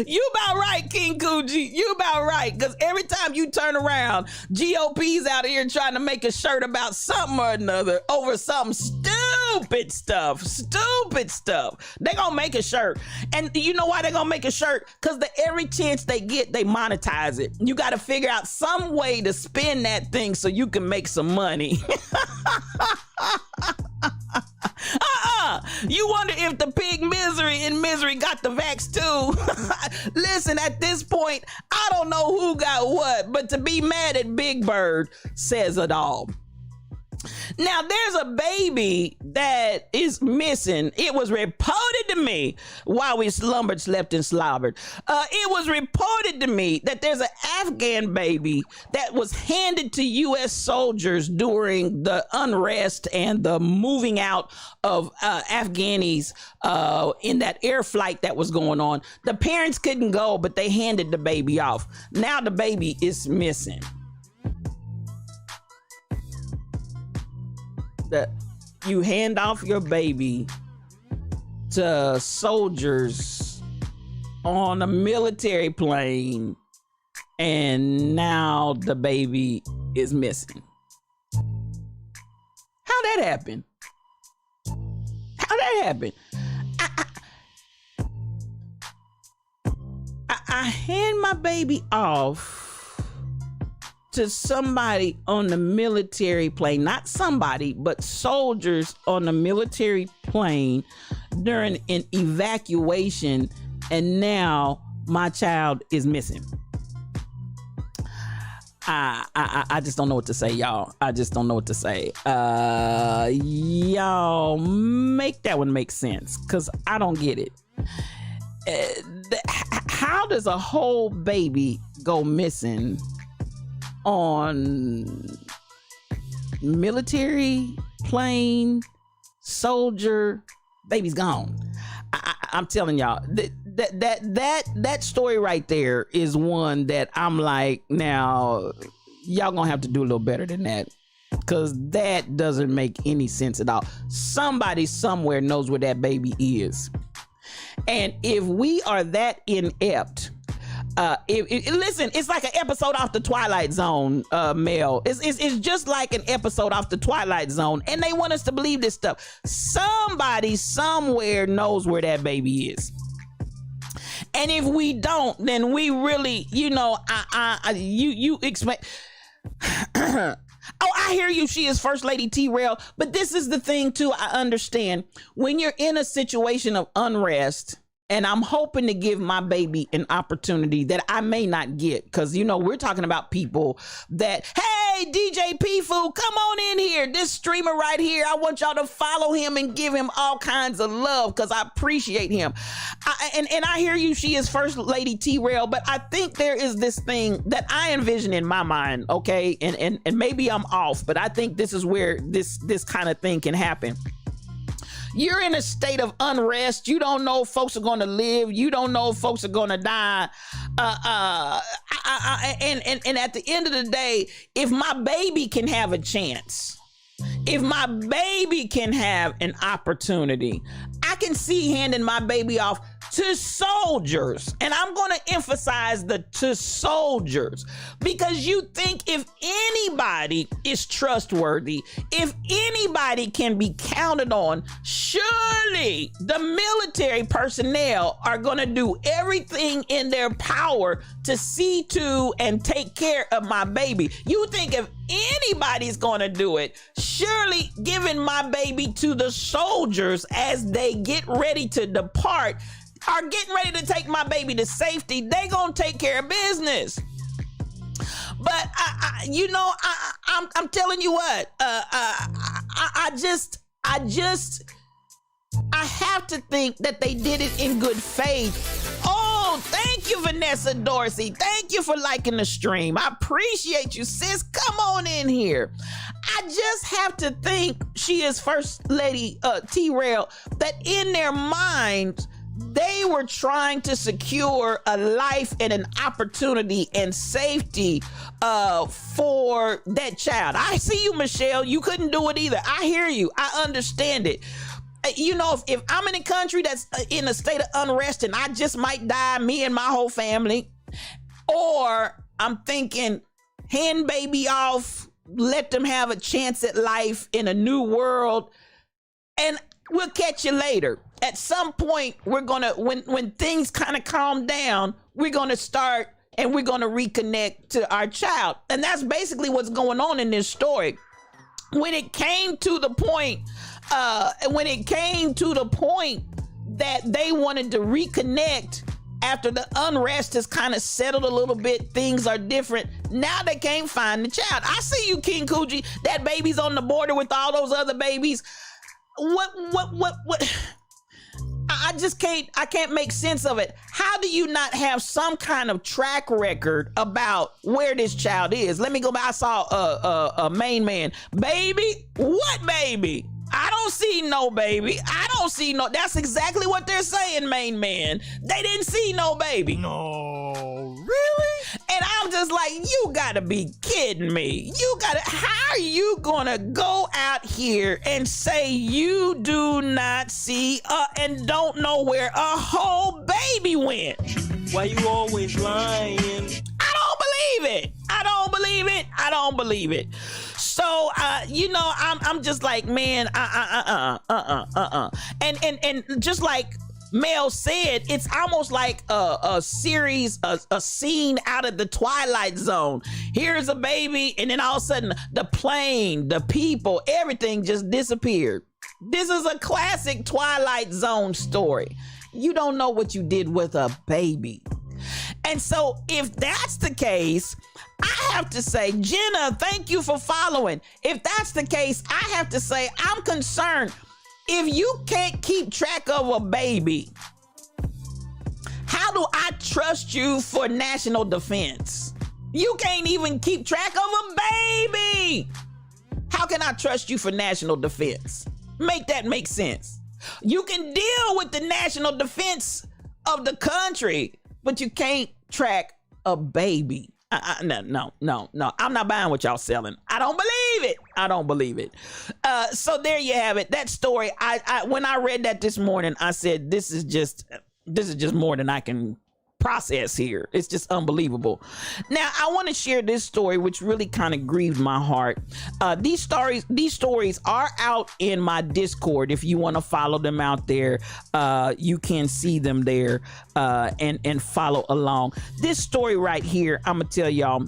You about right, King Coogee. You about right. Because every time you turn around, GOP's out here trying to make a shirt about something or another over some stupid stuff. Stupid stuff. They gonna make a shirt. And you know why they gonna make a shirt? Because every chance they get, they monetize it. You got to figure out some way to spin that thing so you can make some money. You wonder if the pig misery got the vax too. Listen, at this point, I don't know who got what, but to be mad at Big Bird says it all. Now, there's a baby that is missing. It was reported to me while we slumbered, slept, and slobbered. It was reported to me that there's an Afghan baby that was handed to U.S. soldiers during the unrest and the moving out of Afghanis in that air flight that was going on. The parents couldn't go, but they handed the baby off. Now the baby is missing. That you hand off your baby to soldiers on a military plane, and now the baby is missing. How that happen? How that happen? I hand my baby off to somebody on the military plane, not somebody, but soldiers on the military plane during an evacuation, and now my child is missing. I just don't know what to say, y'all. I just don't know what to say. Y'all make that one make sense, because I don't get it. How does a whole baby go missing on military plane? Soldier, baby's gone. I'm telling y'all, that story right there is one that I'm like, now y'all gonna have to do a little better than that, because that doesn't make any sense at all. Somebody somewhere knows where that baby is, and if we are that inept, listen, it's like an episode off the Twilight Zone, Mel. It's just like an episode off the Twilight Zone, and they want us to believe this stuff. Somebody somewhere knows where that baby is. And if we don't, then we really, you expect. Oh, I hear you. She is First Lady T-Rail. But this is the thing, too. I understand when you're in a situation of unrest, and I'm hoping to give my baby an opportunity that I may not get, because, we're talking about people that, hey, DJ P-Foo, come on in here. This streamer right here, I want y'all to follow him and give him all kinds of love, because I appreciate him. And I hear you, she is First Lady T-Rail, but I think there is this thing that I envision in my mind, okay? And maybe I'm off, but I think this is where this kind of thing can happen. You're in a state of unrest. You don't know if folks are going to live. You don't know if folks are going to die. And at the end of the day, if my baby can have a chance, if my baby can have an opportunity, I can see handing my baby off to soldiers. And I'm going to emphasize the to soldiers, because you think if anybody is trustworthy, if anybody can be counted on, surely the military personnel are going to do everything in their power to see to and take care of my baby. You think if anybody's going to do it, surely giving my baby to the soldiers as they get ready to depart, are getting ready to take my baby to safety, they gonna take care of business. But I'm telling you what, I have to think that they did it in good faith. Oh, thank you, Vanessa Dorsey. Thank you for liking the stream. I appreciate you, sis. Come on in here. I just have to think she is First Lady T-Rail, that in their minds, they were trying to secure a life and an opportunity and safety for that child. I see you, Michelle. You couldn't do it either. I hear you. I understand it. You know, if I'm in a country that's in a state of unrest and I just might die, me and my whole family, or I'm thinking hand baby off, let them have a chance at life in a new world, and we'll catch you later. At some point, we're gonna, when things kind of calm down, we're gonna start and we're gonna reconnect to our child. And that's basically what's going on in this story. When it came to the point, that they wanted to reconnect after the unrest has kind of settled a little bit, things are different. Now they can't find the child. I see you, King Coogee. That baby's on the border with all those other babies. What? I can't make sense of it. How do you not have some kind of track record about where this child is? Let me go back. I saw a main man. Baby? What baby? I don't see no baby. I don't see no. That's exactly what they're saying, main man. They didn't see no baby. No, really? And I'm just like, you gotta be kidding me. How are you gonna go out here and say you do not see and don't know where a whole baby went? Why you always lying? I don't believe it. I don't believe it. So, you know, I'm just like, man, And just like Mel said, it's almost like a series, a scene out of the Twilight Zone. Here's a baby, and then all of a sudden, the plane, the people, everything just disappeared. This is a classic Twilight Zone story. You don't know what you did with a baby. And so if that's the case, I have to say, Jenna, thank you for following. If that's the case, I have to say, I'm concerned. If you can't keep track of a baby, how do I trust you for national defense? You can't even keep track of a baby. How can I trust you for national defense? Make that make sense. You can deal with the national defense of the country, but you can't track a baby. No. I'm not buying what y'all selling. I don't believe it. So there you have it. That story. I when I read that this morning, I said, this is just more than I can process here. It's just unbelievable. Now I want to share this story, which really kind of grieved my heart. These stories are out in my Discord. If you want to follow them out there, you can see them there and follow along. This story right here, I'm gonna tell y'all,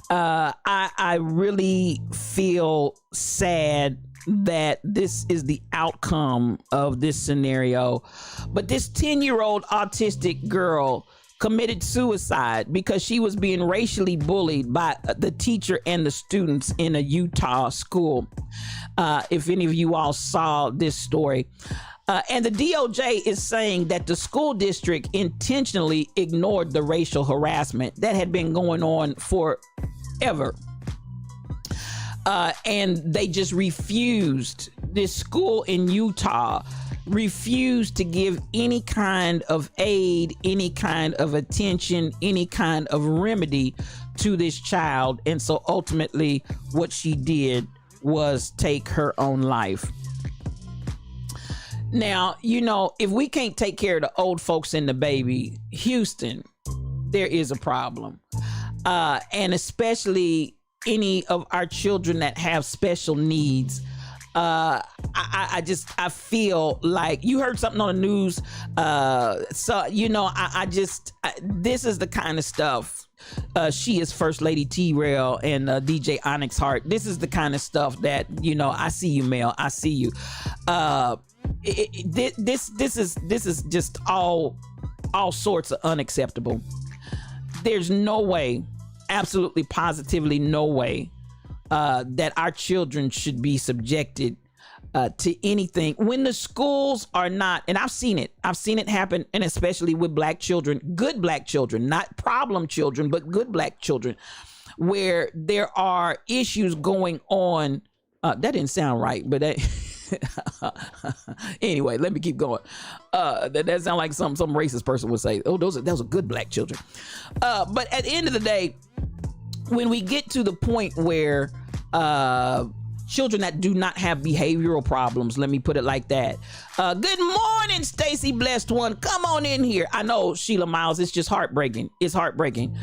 I really feel sad that this is the outcome of this scenario. But this 10-year-old autistic girl committed suicide because she was being racially bullied by the teacher and the students in a Utah school. If any of you all saw this story. And the DOJ is saying that the school district intentionally ignored the racial harassment that had been going on forever. And they just refused. This school in Utah refused to give any kind of aid, any kind of attention, any kind of remedy to this child. And so ultimately what she did was take her own life. Now, you know, if we can't take care of the old folks and the baby, Houston, there is a problem. And especially any of our children that have special needs. I feel like you heard something on the news. So, you know, this is the kind of stuff. She is First Lady T-Rail and DJ Onyx Hart. This is the kind of stuff that, you know, I see you, Mel. I see you. This is just all sorts of unacceptable. There's no way, absolutely positively no way, that our children should be subjected to anything when the schools are not. And I've seen it happen, and especially with black children, good black children, not problem children, but good black children, where there are issues going on. That didn't sound right, but anyway, let me keep going. That sounds like some racist person would say, oh, those are good black children. But at the end of the day, when we get to the point where children that do not have behavioral problems. Let me put it like that. Good morning, Stacy Blessed One. Come on in here. I know, Sheila Miles, it's just heartbreaking. It's heartbreaking.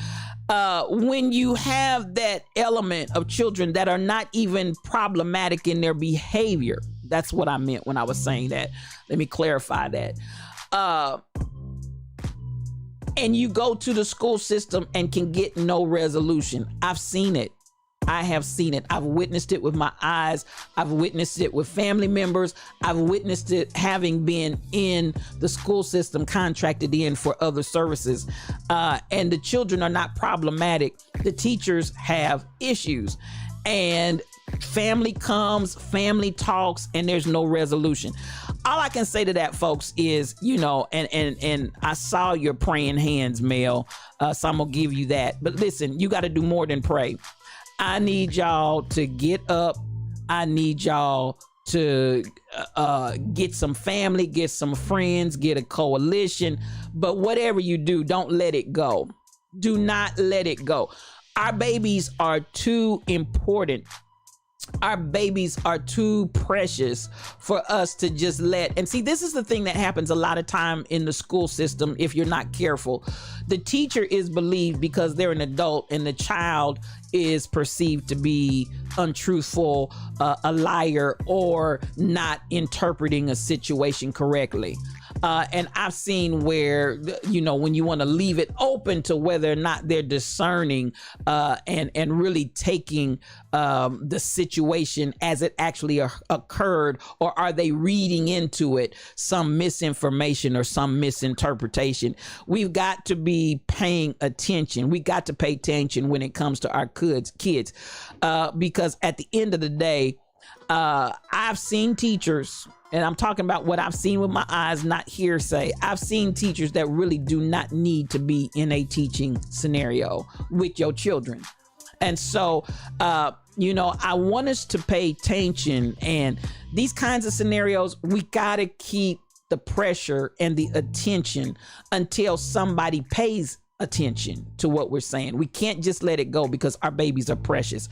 When you have that element of children that are not even problematic in their behavior. That's what I meant when I was saying that. Let me clarify that. And you go to the school system and can get no resolution. I've seen it. I have seen it. I've witnessed it with my eyes. I've witnessed it with family members. I've witnessed it having been in the school system, contracted in for other services. And the children are not problematic. The teachers have issues. And family comes, family talks, and there's no resolution. All I can say to that, folks, is, you know, and I saw your praying hands, Mel, so I'm gonna give you that. But listen, you got to do more than pray. I need y'all to get up. I need y'all to get some family, get some friends, get a coalition. But whatever you do, don't let it go. Do not let it go. Our babies are too important. Our babies are too precious for us to just let. And see, this is the thing that happens a lot of time in the school system if you're not careful. The teacher is believed because they're an adult, and the child is perceived to be untruthful, a liar, or not interpreting a situation correctly. And I've seen where, you know, when you want to leave it open to whether or not they're discerning and really taking the situation as it actually occurred, or are they reading into it some misinformation or some misinterpretation. We've got to be paying attention. We got to pay attention when it comes to our kids, because at the end of the day, I've seen teachers, and I'm talking about what I've seen with my eyes, not hearsay. I've seen teachers that really do not need to be in a teaching scenario with your children. And so, you know, I want us to pay attention, and these kinds of scenarios, we got to keep the pressure and the attention until somebody pays attention to what we're saying. We can't just let it go because our babies are precious.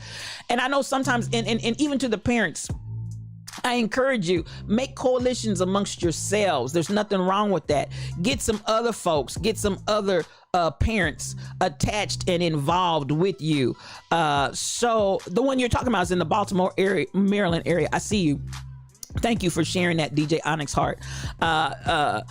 And I know sometimes, and even to the parents, I encourage you, make coalitions amongst yourselves. There's nothing wrong with that. Get some other folks, get some other parents attached and involved with you. So the one you're talking about is in the Baltimore area, Maryland area. I see you. Thank you for sharing that, DJ Onyx Hart. I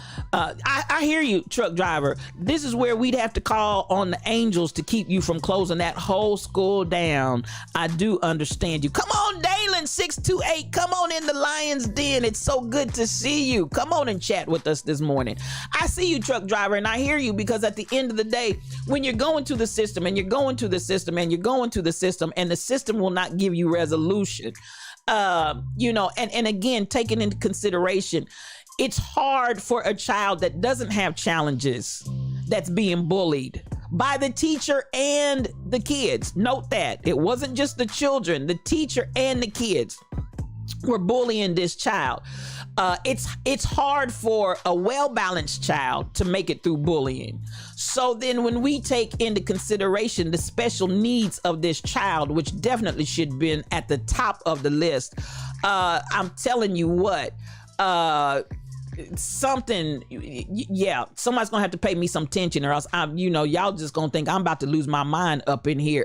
hear you, truck driver. This is where we'd have to call on the angels to keep you from closing that whole school down. I do understand you. Come on, Dalen 628. Come on in the Lion's Den. It's so good to see you. Come on and chat with us this morning. I see you, truck driver, and I hear you, because at the end of the day, when you're going to the system and you're going to the system and you're going to the system, and the system will not give you resolution, you know, and again, taking into consideration, it's hard for a child that doesn't have challenges, that's being bullied by the teacher and the kids. Note that it wasn't just the children, the teacher and the kids were bullying this child. It's hard for a well-balanced child to make it through bullying. So then when we take into consideration the special needs of this child, which definitely should have been at the top of the list, I'm telling you what, something, yeah, somebody's gonna have to pay me some attention, or else I'm, you know, y'all just gonna think I'm about to lose my mind up in here.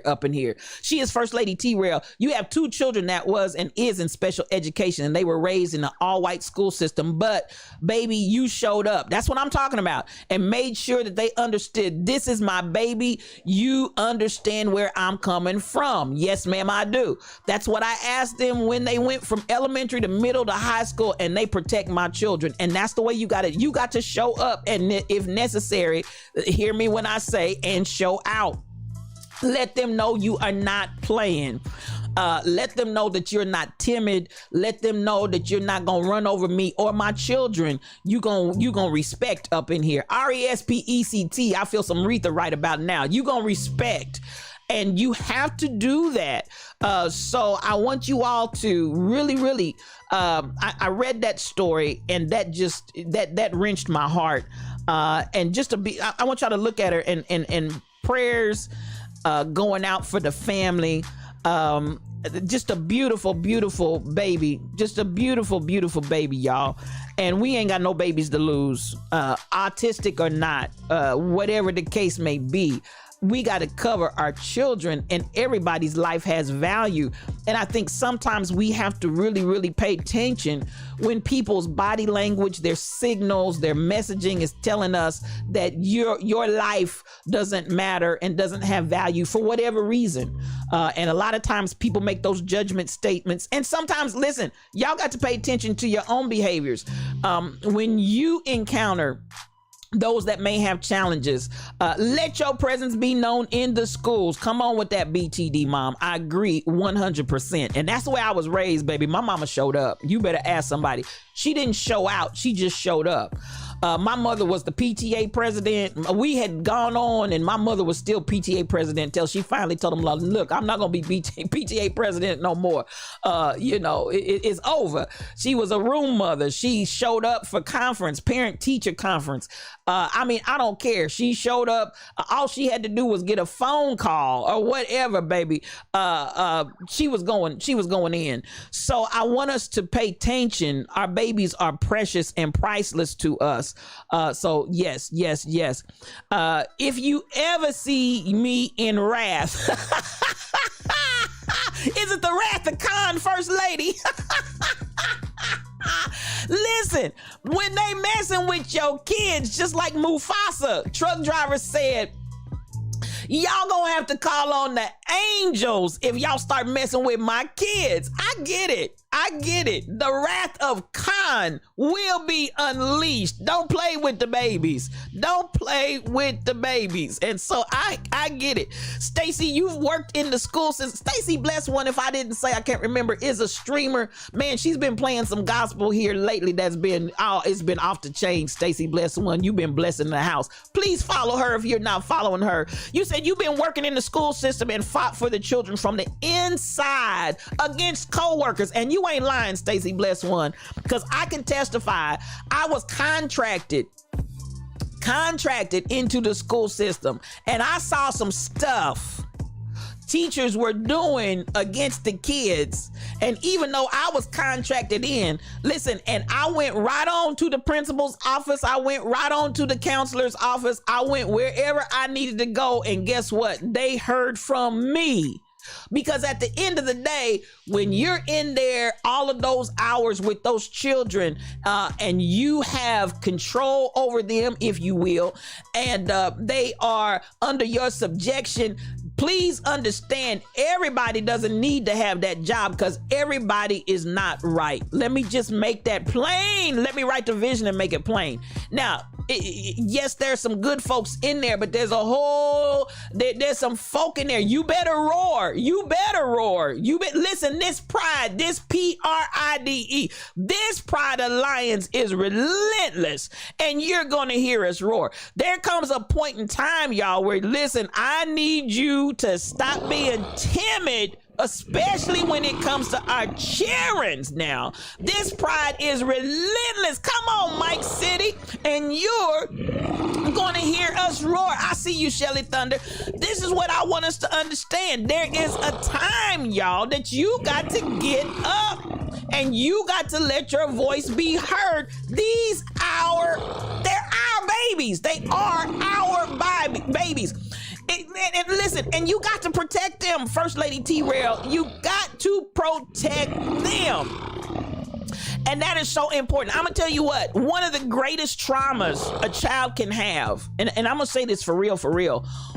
She is First Lady T-Rail. You have two children that was and is in special education, and they were raised in an all-white school system, but baby, you showed up. That's what I'm talking about, and made sure that they understood, this is my baby. You understand where I'm coming from. Yes, ma'am, I do. That's what I asked them when they went from elementary to middle to high school, and they protect my children. And that's the way you got it. You got to show up, and if necessary, hear me when I say, and show out. Let them know you are not playing. Let them know that you're not timid. Let them know that you're not gonna run over me or my children. You gonna respect up in here. RESPECT. I feel some Retha right about now. You gonna respect. And you have to do that. So I want you all to really, I read that story, and that wrenched my heart. And just to be, I want y'all to look at her, and prayers going out for the family. just a beautiful, beautiful baby. Just a beautiful, beautiful baby, y'all. And we ain't got no babies to lose, autistic or not, whatever the case may be. We got to cover our children, and everybody's life has value. And I think sometimes we have to really, really pay attention when people's body language, their signals, their messaging is telling us that your life doesn't matter and doesn't have value for whatever reason. And a lot of times people make those judgment statements. And sometimes, listen, y'all got to pay attention to your own behaviors. When you encounter those that may have challenges, let your presence be known in the schools. Come on with that, BTD mom. I agree 100%. And that's the way I was raised, baby. My mama showed up. You better ask somebody. She didn't show out. She just showed up. My mother was the PTA president. We had gone on, and my mother was still PTA president until she finally told them, look, I'm not going to be PTA president no more. It's over. She was a room mother. She showed up for conference, parent-teacher conference. I don't care. She showed up. All she had to do was get a phone call or whatever, baby. She was going in. So I want us to pay attention. Our babies are precious and priceless to us. So yes. If you ever see me in wrath, is it the wrath of Khan, First Lady? Listen, when they messing with your kids, just like Mufasa, truck driver said, y'all gonna have to call on the angels if y'all start messing with my kids. I get it. The wrath of Khan will be unleashed. Don't play with the babies. And so I get it. Stacy, you've worked in the school since. Stacy, bless one, if I didn't say, I can't remember, is a streamer. Man, she's been playing some gospel here lately that's been, it's been off the chain. Stacy, bless one, you've been blessing the house. Please follow her if you're not following her. You said you've been working in the school system and fought for the children from the inside against co-workers, and you ain't lying, Stacy, bless one, because I can testify. I was contracted into the school system, and I saw some stuff teachers were doing against the kids. And even though I was contracted in, listen, and I went right on to the principal's office. I went right on to the counselor's office. I went wherever I needed to go. And guess what? They heard from me. Because at the end of the day, when you're in there all of those hours with those children, and you have control over them, if you will, and they are under your subjection, please understand, everybody doesn't need to have that job, because everybody is not right. Let me just make that plain. Let me write the vision and make it plain. Now, yes, there's some good folks in there, but there's there's some folk in there. You better roar. Listen, this pride, this PRIDE, this Pride Alliance is relentless, and you're going to hear us roar. There comes a point in time, y'all, where, listen, I need you to stop being timid, especially when it comes to our children. Now, this pride is relentless. Come on, Mike City, and you're going to hear us roar. I see you, Shelly Thunder. This is what I want us to understand. There is a time, y'all, that you got to get up and you got to let your voice be heard. They're our babies. They are our babies. And listen, and you got to protect them, First Lady T-Rail. You got to protect them. And that is so important. I'm going to tell you what, one of the greatest traumas a child can have, and I'm going to say this for real,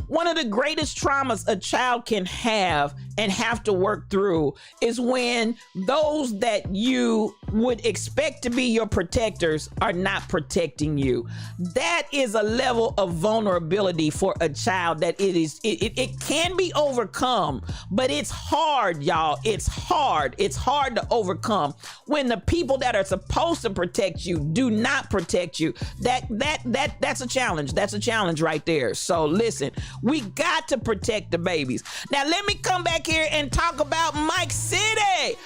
one of the greatest traumas a child can have and have to work through is when those that you would expect to be your protectors are not protecting you. That is a level of vulnerability for a child that it can be overcome, but it's hard, y'all. It's hard to overcome when the people that are supposed to protect you do not protect you. That's a challenge. That's a challenge right there. So listen, we got to protect the babies. Now let me come back here and talk about Mike City.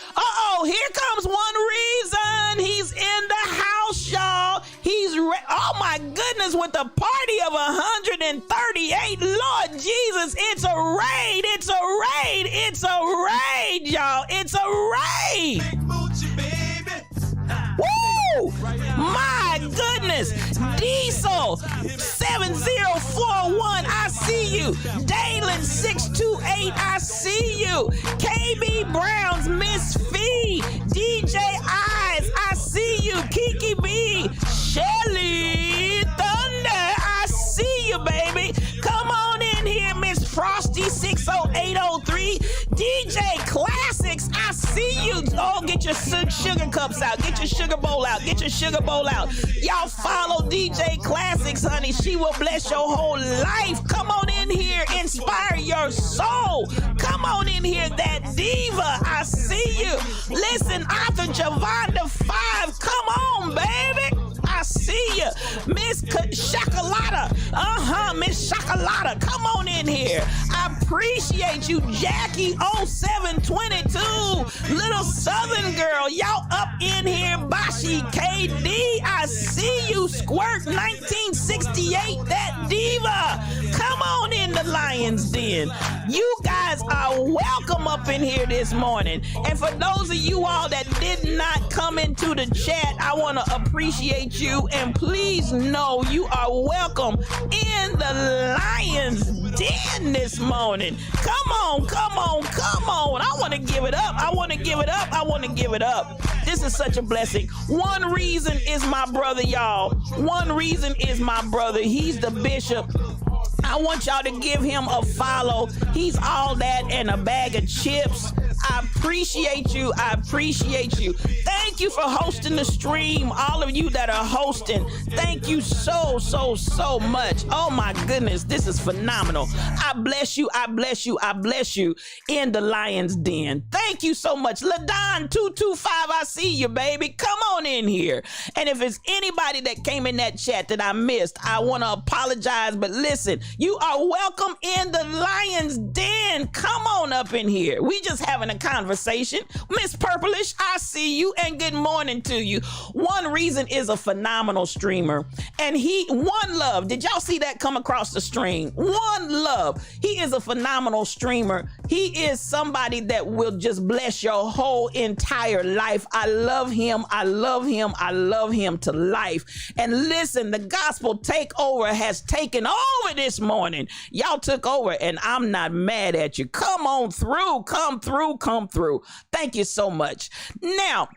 Here comes one reason he's in the house, y'all. Oh my goodness, with a party of 138. Lord Jesus, it's a raid. raid, y'all. It's a raid. Woo! My goodness. Diesel 7041, I see you. Dalen 628, I see you. KB Brown's Miss Fee. DJ Eyes, I see you. Kiki B. Shelly Thunder, I see you, baby. Come on in here, Miss Frosty 60803. DJ Classics, I see you. Oh, get your sugar cups out. Get your sugar bowl out. Get your sugar bowl out. Y'all follow DJ Classics, honey. She will bless your whole life. Come on in here. Inspire your soul. Come on in here. That diva, I see you. Listen, Arthur Javonda 5. Come on, baby. I see you. Miss Shakalata. Miss Shakalata. Come on in here. I appreciate you, Jackie 0722. Little Southern girl. Y'all up in here. Bashi KD. I see you. Squirt 1968. That diva. Come on in the Lion's Den. You guys are welcome up in here this morning. And for those of you all that did not come into the chat, I want to appreciate you, and please know you are welcome in the Lion's Den this morning. Come on, come on, come on. I want to give it up. I want to give it up. I want to give it up. This is such a blessing. One reason is my brother, y'all. One reason is my brother. He's the bishop. I want y'all to give him a follow. He's all that and a bag of chips. I appreciate you. I appreciate you. Thank you for hosting the stream. All of you that are hosting, thank you so much. Oh my goodness, this is phenomenal. I bless you. I bless you. I bless you in the Lion's Den. Thank you so much. LaDon 225, I see you, baby. Come on in here. And if it's anybody that came in that chat that I missed, I want to apologize. But listen, you are welcome in the Lion's Den. Come on up in here. We just having a conversation. Miss Purplish, I see you, and good morning to you. One Reason is a phenomenal streamer, and One Love, did y'all see that come across the stream? One Love, he is a phenomenal streamer. He is somebody that will just bless your whole entire life. I love him. I love him. I love him to life. And listen, the gospel takeover has taken over this morning. Y'all took over, and I'm not mad at you. Come on through. Come through. Come through. Thank you so much. Now,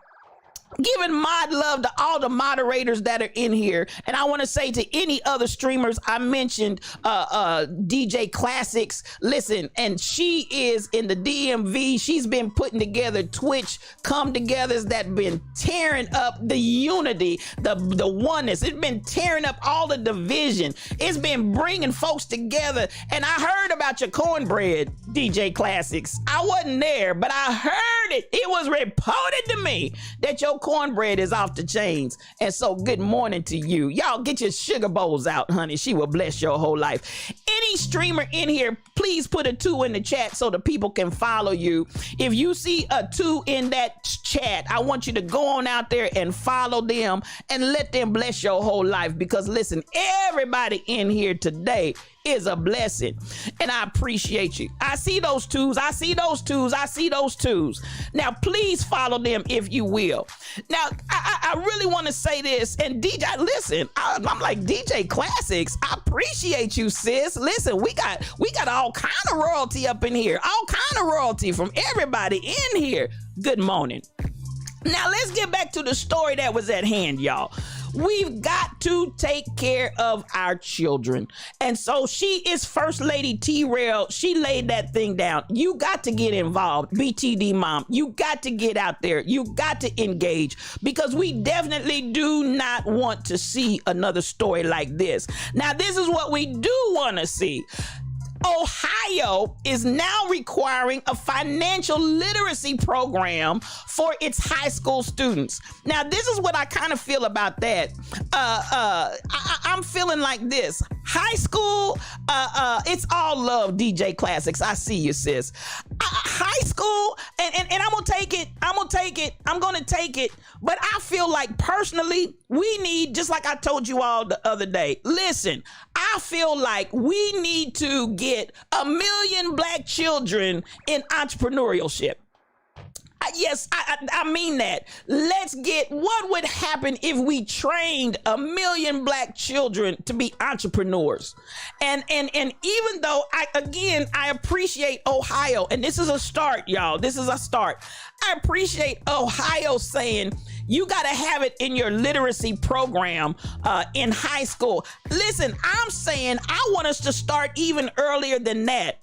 giving mod love to all the moderators that are in here. And I want to say to any other streamers, I mentioned DJ Classics. Listen, and she is in the DMV. She's been putting together Twitch come-togethers that been tearing up the unity, the oneness. It's been tearing up all the division. It's been bringing folks together. And I heard about your cornbread, DJ Classics. I wasn't there, but I heard it. It was reported to me that your cornbread is off the chains. And so good morning to you. Y'all get your sugar bowls out, honey. She will bless your whole life. Any streamer in here, please put a 2 in the chat so the people can follow you. If you see a 2 in that chat, I want you to go on out there and follow them and let them bless your whole life. Because listen, everybody in here today is a blessing, and I appreciate you. I see those 2s. I see those 2s. I see those 2s. Now, please follow them if you will. Now, I really want to say this, and DJ, listen, I'm like, DJ Classics, I appreciate you, sis. Listen, we got all kind of royalty up in here, all kind of royalty from everybody in here. Good morning. Now, let's get back to the story that was at hand, y'all. We've got to take care of our children. And so she is First Lady T-Rail. She laid that thing down. You got to get involved, BTD mom. You got to get out there. You got to engage, because we definitely do not want to see another story like this. Now, this is what we do want to see. Ohio is now requiring a financial literacy program for its high school students. Now, this is what I kind of feel about that. I'm feeling like this. High school, it's all love, DJ Classics. I see you, sis. High school, and I'm gonna take it. I'm gonna take it. But I feel like personally, we need, just like I told you all the other day, listen, I feel like we need to get 1 million black children in entrepreneurship. Yes, I mean that. Let's get, what would happen if we trained 1 million black children to be entrepreneurs? And even though I appreciate Ohio, and this is a start, y'all. This is a start. I appreciate Ohio saying you got to have it in your literacy program in high school. Listen, I'm saying I want us to start even earlier than that.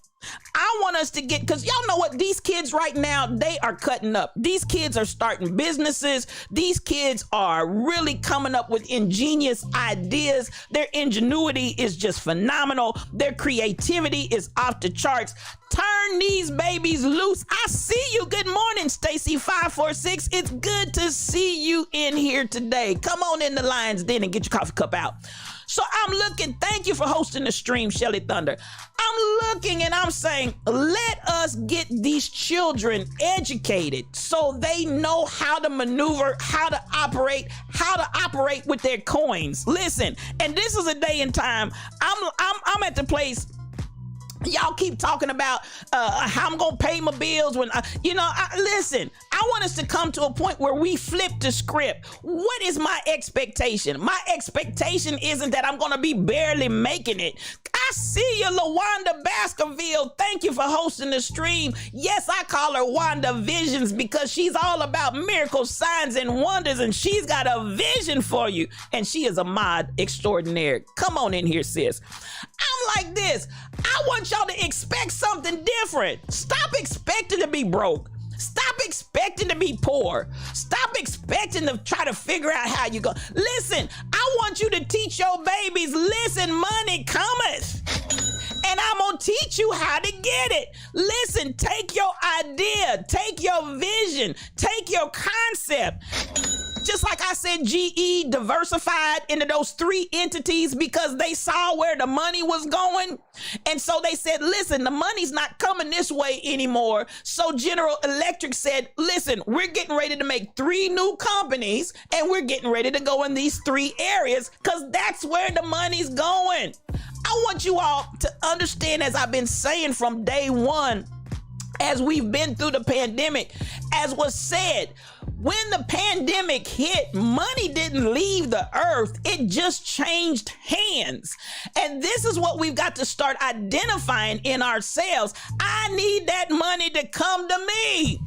I want us to get, because y'all know what, these kids right now, they are cutting up. These kids are starting businesses. These kids are really coming up with ingenious ideas. Their ingenuity is just phenomenal. Their creativity is off the charts. Turn these babies loose. I see you. Good morning, Stacy 546. It's good to see you in here today. Come on in the Lions Den and get your coffee cup out. So I'm looking, thank you for hosting the stream, Shelly Thunder. I'm looking and I'm saying, let us get these children educated so they know how to maneuver, how to operate with their coins. Listen, and this is a day and time, I'm at the place. Y'all keep talking about how I'm gonna pay my bills when listen, I want us to come to a point where we flip the script. What is my expectation? My expectation isn't that I'm gonna be barely making it. I see you, LaWanda Baskerville. Thank you for hosting the stream. Yes, I call her Wanda Visions because she's all about miracles, signs, and wonders, and she's got a vision for you. And she is a mod extraordinaire. Come on in here, sis. I'm like this. I want y'all to expect something different. Stop expecting to be broke. Stop expecting to be poor. Stop expecting to try to figure out how you go. Listen, I want you to teach your babies, listen, money cometh. And I'm gonna teach you how to get it. Listen, take your idea, take your vision, take your concept. Just like I said, GE diversified into those 3 entities because they saw where the money was going. And so they said, listen, the money's not coming this way anymore. So General Electric said, listen, we're getting ready to make 3 new companies and we're getting ready to go in these 3 areas because that's where the money's going. I want you all to understand, as I've been saying from day one, as we've been through the pandemic, as was said, when the pandemic hit, money didn't leave the earth. It just changed hands. And this is what we've got to start identifying in ourselves. I need that money to come to me.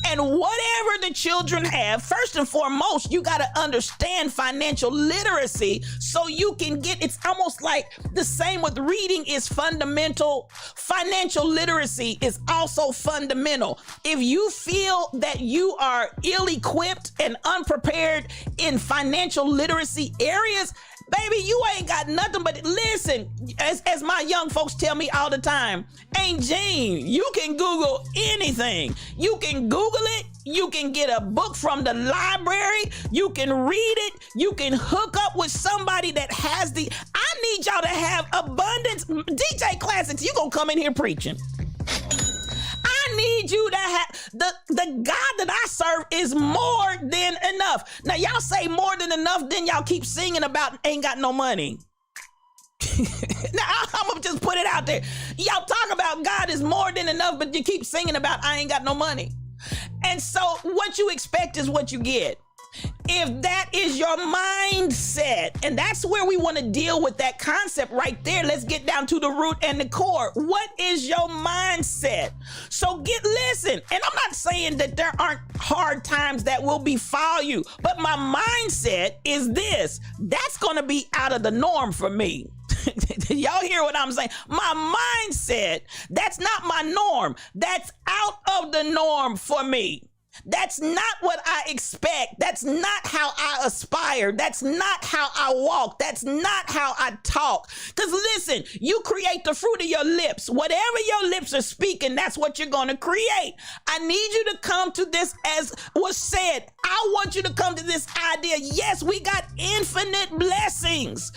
And whatever the children have, first and foremost, you got to understand financial literacy so you can get, it's almost like the same with reading is fundamental. Financial literacy is also fundamental. If you feel that you are ill-equipped and unprepared in financial literacy areas, baby, you ain't got nothing but, listen, as my young folks tell me all the time, Aunt Jean, you can Google anything. You can Google it. You can get a book from the library. You can read it. You can hook up with somebody that has I need y'all to have abundance. DJ Classics, you gonna come in here preaching. I need you to have, the God that I serve is more than enough. Now y'all say more than enough, then y'all keep singing about ain't got no money. Now I'm gonna just put it out there. Y'all talk about God is more than enough, but you keep singing about I ain't got no money. And so what you expect is what you get. If that is your mindset, and that's where we want to deal with that concept right there. Let's get down to the root and the core. What is your mindset? So listen, and I'm not saying that there aren't hard times that will befall you, but my mindset is this. That's going to be out of the norm for me. Y'all hear what I'm saying? My mindset, that's not my norm. That's out of the norm for me. That's not what I expect. That's not how I aspire. That's not how I walk. That's not how I talk. Because listen, you create the fruit of your lips. Whatever your lips are speaking, that's what you're going to create. I need you to come to this, as was said. I want you to come to this idea. Yes, we got infinite blessings.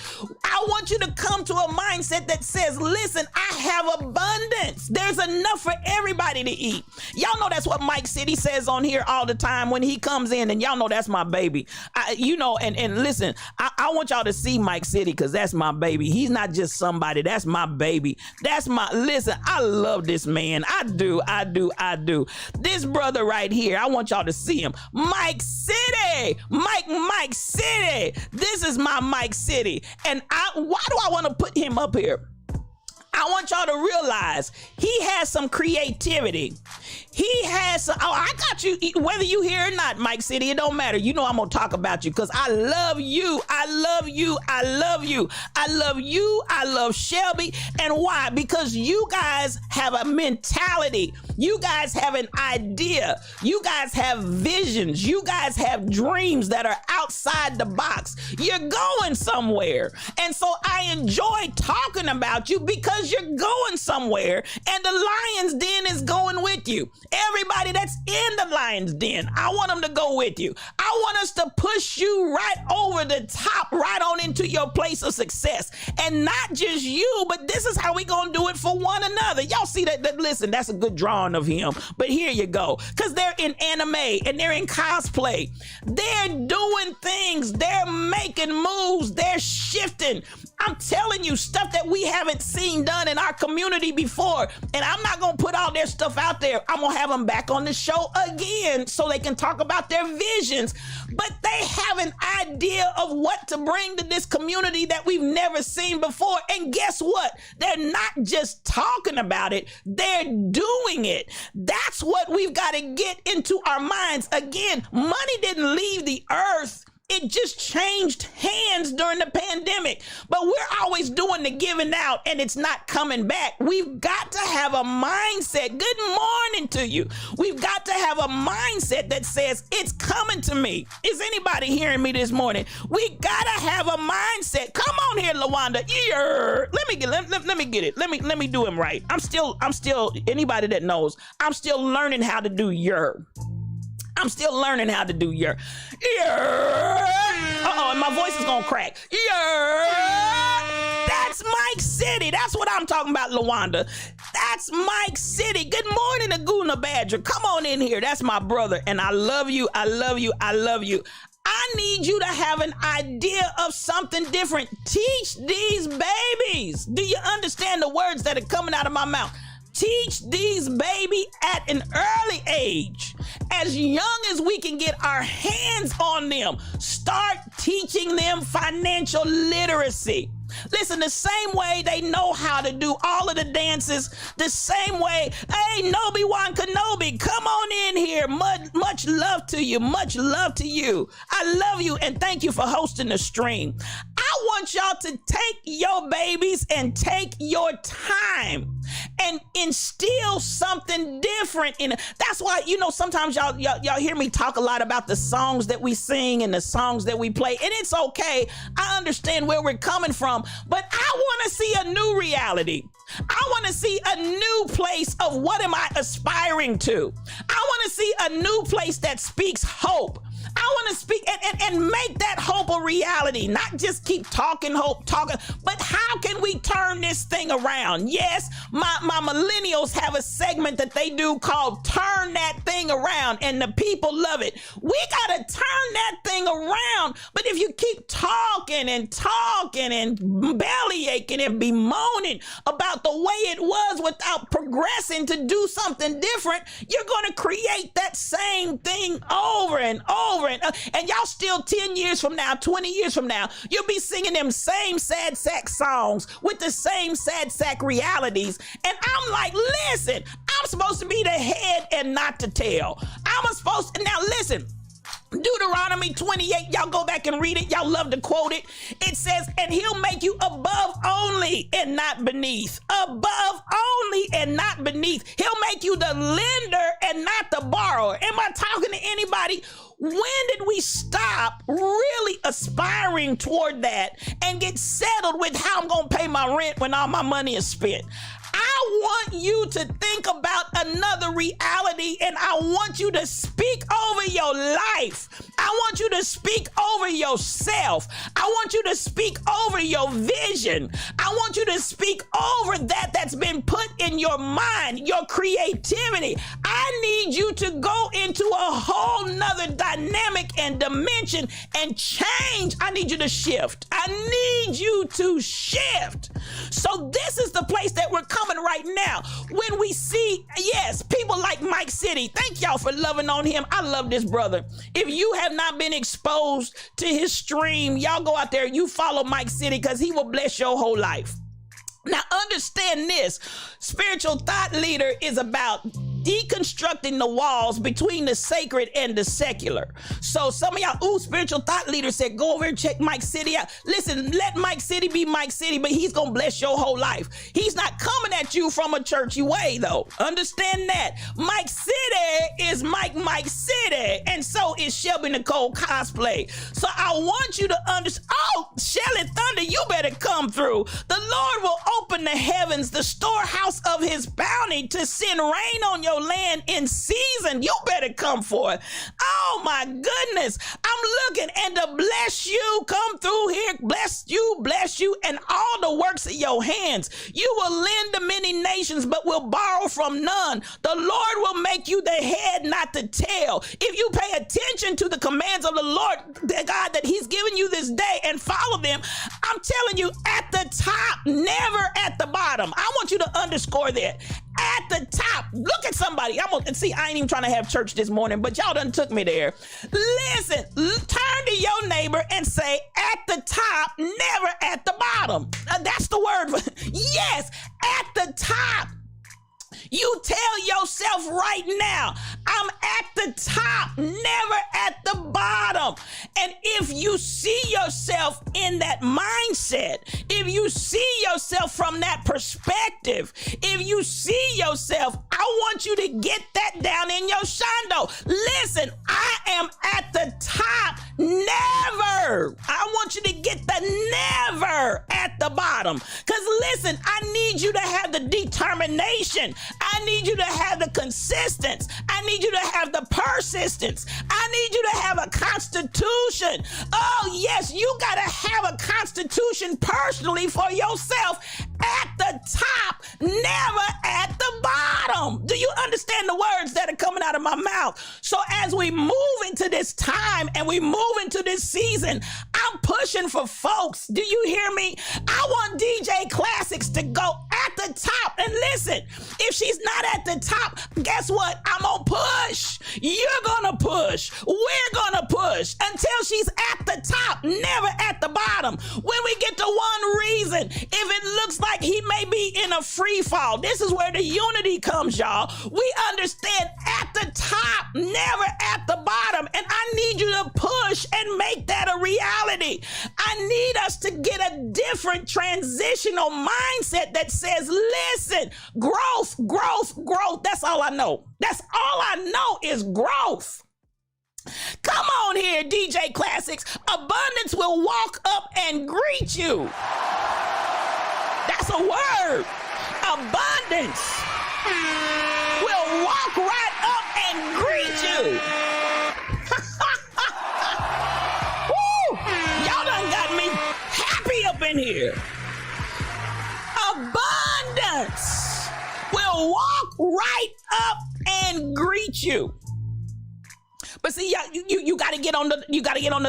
I want you to come to a mindset that says, listen, I have abundance. There's enough for everybody to eat. Y'all know that's what Mike City says on on here all the time when he comes in, and y'all know that's my baby. And listen, I want y'all to see Mike City, because that's my baby. He's not just somebody. That's my baby. Listen, I love this man. I do. This brother right here, I want y'all to see him. Mike City. Mike City. This is my Mike City. And why do I want to put him up here? I want y'all to realize he has some creativity. He has some, I got you, whether you hear or not, Mike City, it don't matter. You know I'm going to talk about you because I love you. I love you. I love you. I love you. I love Shelby. And why? Because you guys have a mentality. You guys have an idea. You guys have visions. You guys have dreams that are outside the box. You're going somewhere. And so I enjoy talking about you because you're going somewhere, and the lion's den is going with you. Everybody that's in the lion's den, I want them to go with you. I want us to push you right over the top, right on into your place of success. And not just you, but this is how we gonna do it for one another. Y'all see that? Listen, that's a good drawing of him. But here you go. Because they're in anime and they're in cosplay. They're doing things. They're making moves. They're shifting. I'm telling you, stuff that we haven't seen done in our community before. And I'm not going to put all their stuff out there. I'm going to have them back on the show again so they can talk about their visions. But they have an idea of what to bring to this community that we've never seen before. And guess what? They're not just talking about it. They're doing it. That's what we've got to get into our minds. Again, money didn't leave the earth. It just changed hands during the pandemic. But we're always doing the giving out and it's not coming back. We've got to have a mindset. Good morning to you. We've got to have a mindset that says it's coming to me. Is anybody hearing me this morning? We got to have a mindset. Come on here, LaWanda. Let me get it. Let me do him right. I'm still, anybody that knows, I'm still learning how to do I'm still learning how to do and my voice is gonna crack. That's Mike City. That's what I'm talking about, LaWanda. That's Mike City. Good morning, Aguna Badger. Come on in here. That's my brother, and I love you. I love you. I love you. I need you to have an idea of something different. Teach these babies. Do you understand the words that are coming out of my mouth? Teach these babies at an early age, as young as we can get our hands on them. Start teaching them financial literacy. Listen, the same way they know how to do all of the dances, the same way, hey, Obi-Wan Kenobi, come on in here. Much love to you. Much love to you. I love you, and thank you for hosting the stream. I want y'all to take your babies and take your time and instill something different in it. That's why, sometimes y'all hear me talk a lot about the songs that we sing and the songs that we play, and it's okay. I understand where we're coming from, but I want to see a new reality. I want to see a new place of what am I aspiring to. I want to see a new place that speaks hope. I want to speak and make that hope a reality, not just keep talking hope, but how can we turn this thing around? Yes, my millennials have a segment that they do called Turn That Thing Around, and the people love it. We got to turn that thing around, but if you keep talking and belly aching and bemoaning about the way it was without progressing to do something different, you're going to create that same thing over and over. And y'all still 10 years from now, 20 years from now, you'll be singing them same sad sack songs with the same sad sack realities. And I'm like, listen, I'm supposed to be the head and not the tail. Now listen, Deuteronomy 28, y'all go back and read it. Y'all love to quote it. It says, and he'll make you above only and not beneath. Above only and not beneath. He'll make you the lender and not the borrower. Am I talking to anybody? When did we stop really aspiring toward that and get settled with how I'm going to pay my rent when all my money is spent? I want you to think about another reality, and I want you to speak over your life. I want you to speak over yourself. I want you to speak over your vision. I want you to speak over that's been put in your mind, your creativity. I need you to go into into a whole nother dynamic and dimension and change. I need you to shift. I need you to shift. So this is the place that we're coming right now. When we see, yes, people like Mike City, thank y'all for loving on him. I love this brother. If you have not been exposed to his stream, y'all go out there, you follow Mike City, because he will bless your whole life. Now understand this, spiritual thought leader is about deconstructing the walls between the sacred and the secular. So some of y'all, spiritual thought leader said, go over and check Mike City out. Listen, let Mike City be Mike City, but he's going to bless your whole life. He's not coming at you from a churchy way, though. Understand that. Mike City is Mike City, and so is Shelby Nicole Cosplay. So I want you to understand. Oh, Shelly Thunder, you better come through. The Lord will open the heavens, the storehouse of his bounty, to send rain on your land in season. You better come forth. Oh my goodness, I'm looking, and to bless you, come through here, bless you, and all the works of your hands. You will lend to many nations, but will borrow from none. The Lord will make you the head, not the tail. If you pay attention to the commands of the Lord, the God that he's given you this day, and follow them, I'm telling you, at the top, never at the bottom. I want you to underscore that. At the top. Look at somebody. I ain't even trying to have church this morning, but y'all done took me there. Listen, turn to your neighbor and say, at the top, never at the bottom. That's the word. Yes, at the top. You tell yourself right now, I'm at the top, never at the bottom. And if you see yourself in that mindset, if you see yourself from that perspective, if you see yourself, I want you to get that down in your shando. Listen, I am at the top, never. I want you to get the never at the bottom. Because listen, I need you to have the determination. I need you to have the consistency. I need you to have the persistence. I need you to have a constitution. Oh, yes, you got to have a constitution personally for yourself. At the top, never at the bottom. Do you understand the words that are coming out of my mouth? So as we move into this time and we move into this season, I'm pushing for folks. Do you hear me? I want DJ Classics to go at the top. And listen, if she's not at the top, guess what? I'm gonna push. You're gonna push. We're gonna push until she's at the top, never at the bottom. When we get to one reason, if it looks like he may be in a free fall, this is where the unity comes, y'all. We understand at the top, never at the bottom. And I need you to push and make that a reality. I need us to get a different transitional mindset that says, listen, growth, growth, growth. That's all I know. That's all I know is growth. Come on here, DJ Classics. Abundance will walk up and greet you. That's a word. Abundance will walk right up and greet you. Woo! Y'all done got me happy up in here. Abundance will walk right up and greet you. But see, you got to get on the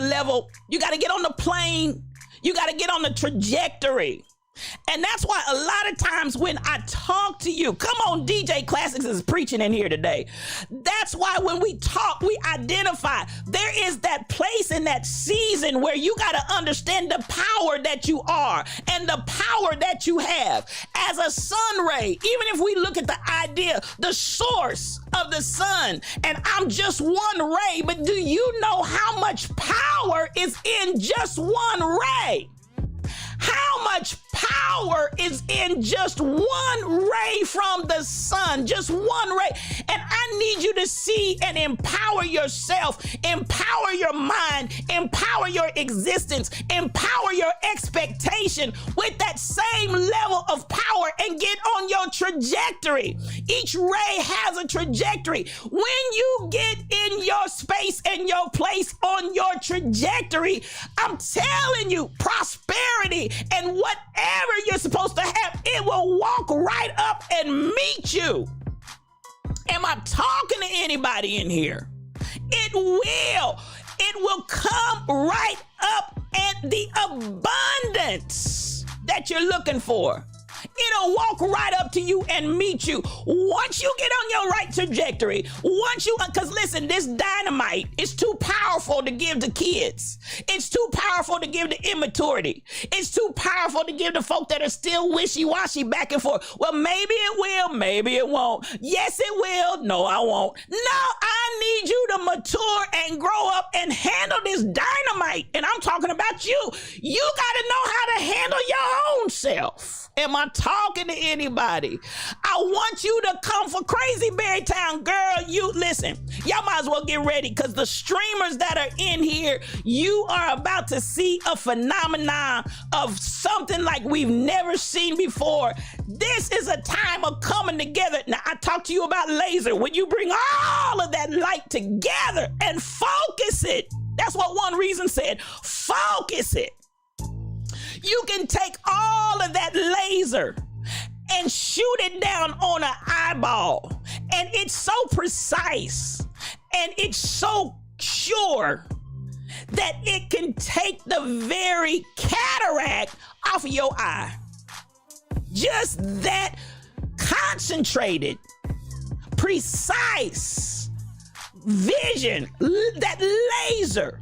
level. You got to get on the plane. You got to get on the trajectory. And that's why a lot of times when I talk to you, come on, DJ Classics is preaching in here today. That's why when we talk, we identify there is that place in that season where you got to understand the power that you are and the power that you have as a sun ray. Even if we look at the idea, the source of the sun, and I'm just one ray, but do you know how much power is in just one ray? How much power is in just one ray from the sun, just one ray? And I need you to see and empower yourself, empower your mind, empower your existence, empower your expectation with that same level of power and get on your trajectory. Each ray has a trajectory. When you get in your space and your place on your trajectory, I'm telling you, prosperity and whatever you're supposed to have, it will walk right up and meet you. Am I talking to anybody in here? it will come right up and the abundance that you're looking for. It'll walk right up to you and meet you. Once you get on your right trajectory, because listen, this dynamite is too powerful to give to kids. It's too powerful to give to immaturity. It's too powerful to give to folk that are still wishy-washy back and forth. Well, maybe it will, maybe it won't. Yes, it will. No, I won't. No, I need you to mature and grow up and handle this dynamite. And I'm talking about you. You got to know how to handle your own self. Am I talking to anybody? I want you to come for Crazy Berry Town. Girl, you listen, y'all might as well get ready because the streamers that are in here, you are about to see a phenomenon of something like we've never seen before. This is a time of coming together. Now, I talked to you about laser. When you bring all of that light together and focus it, that's what one reason said, focus it. You can take all of that laser and shoot it down on an eyeball. And it's so precise and it's so sure that it can take the very cataract off of your eye. Just that concentrated, precise vision, that laser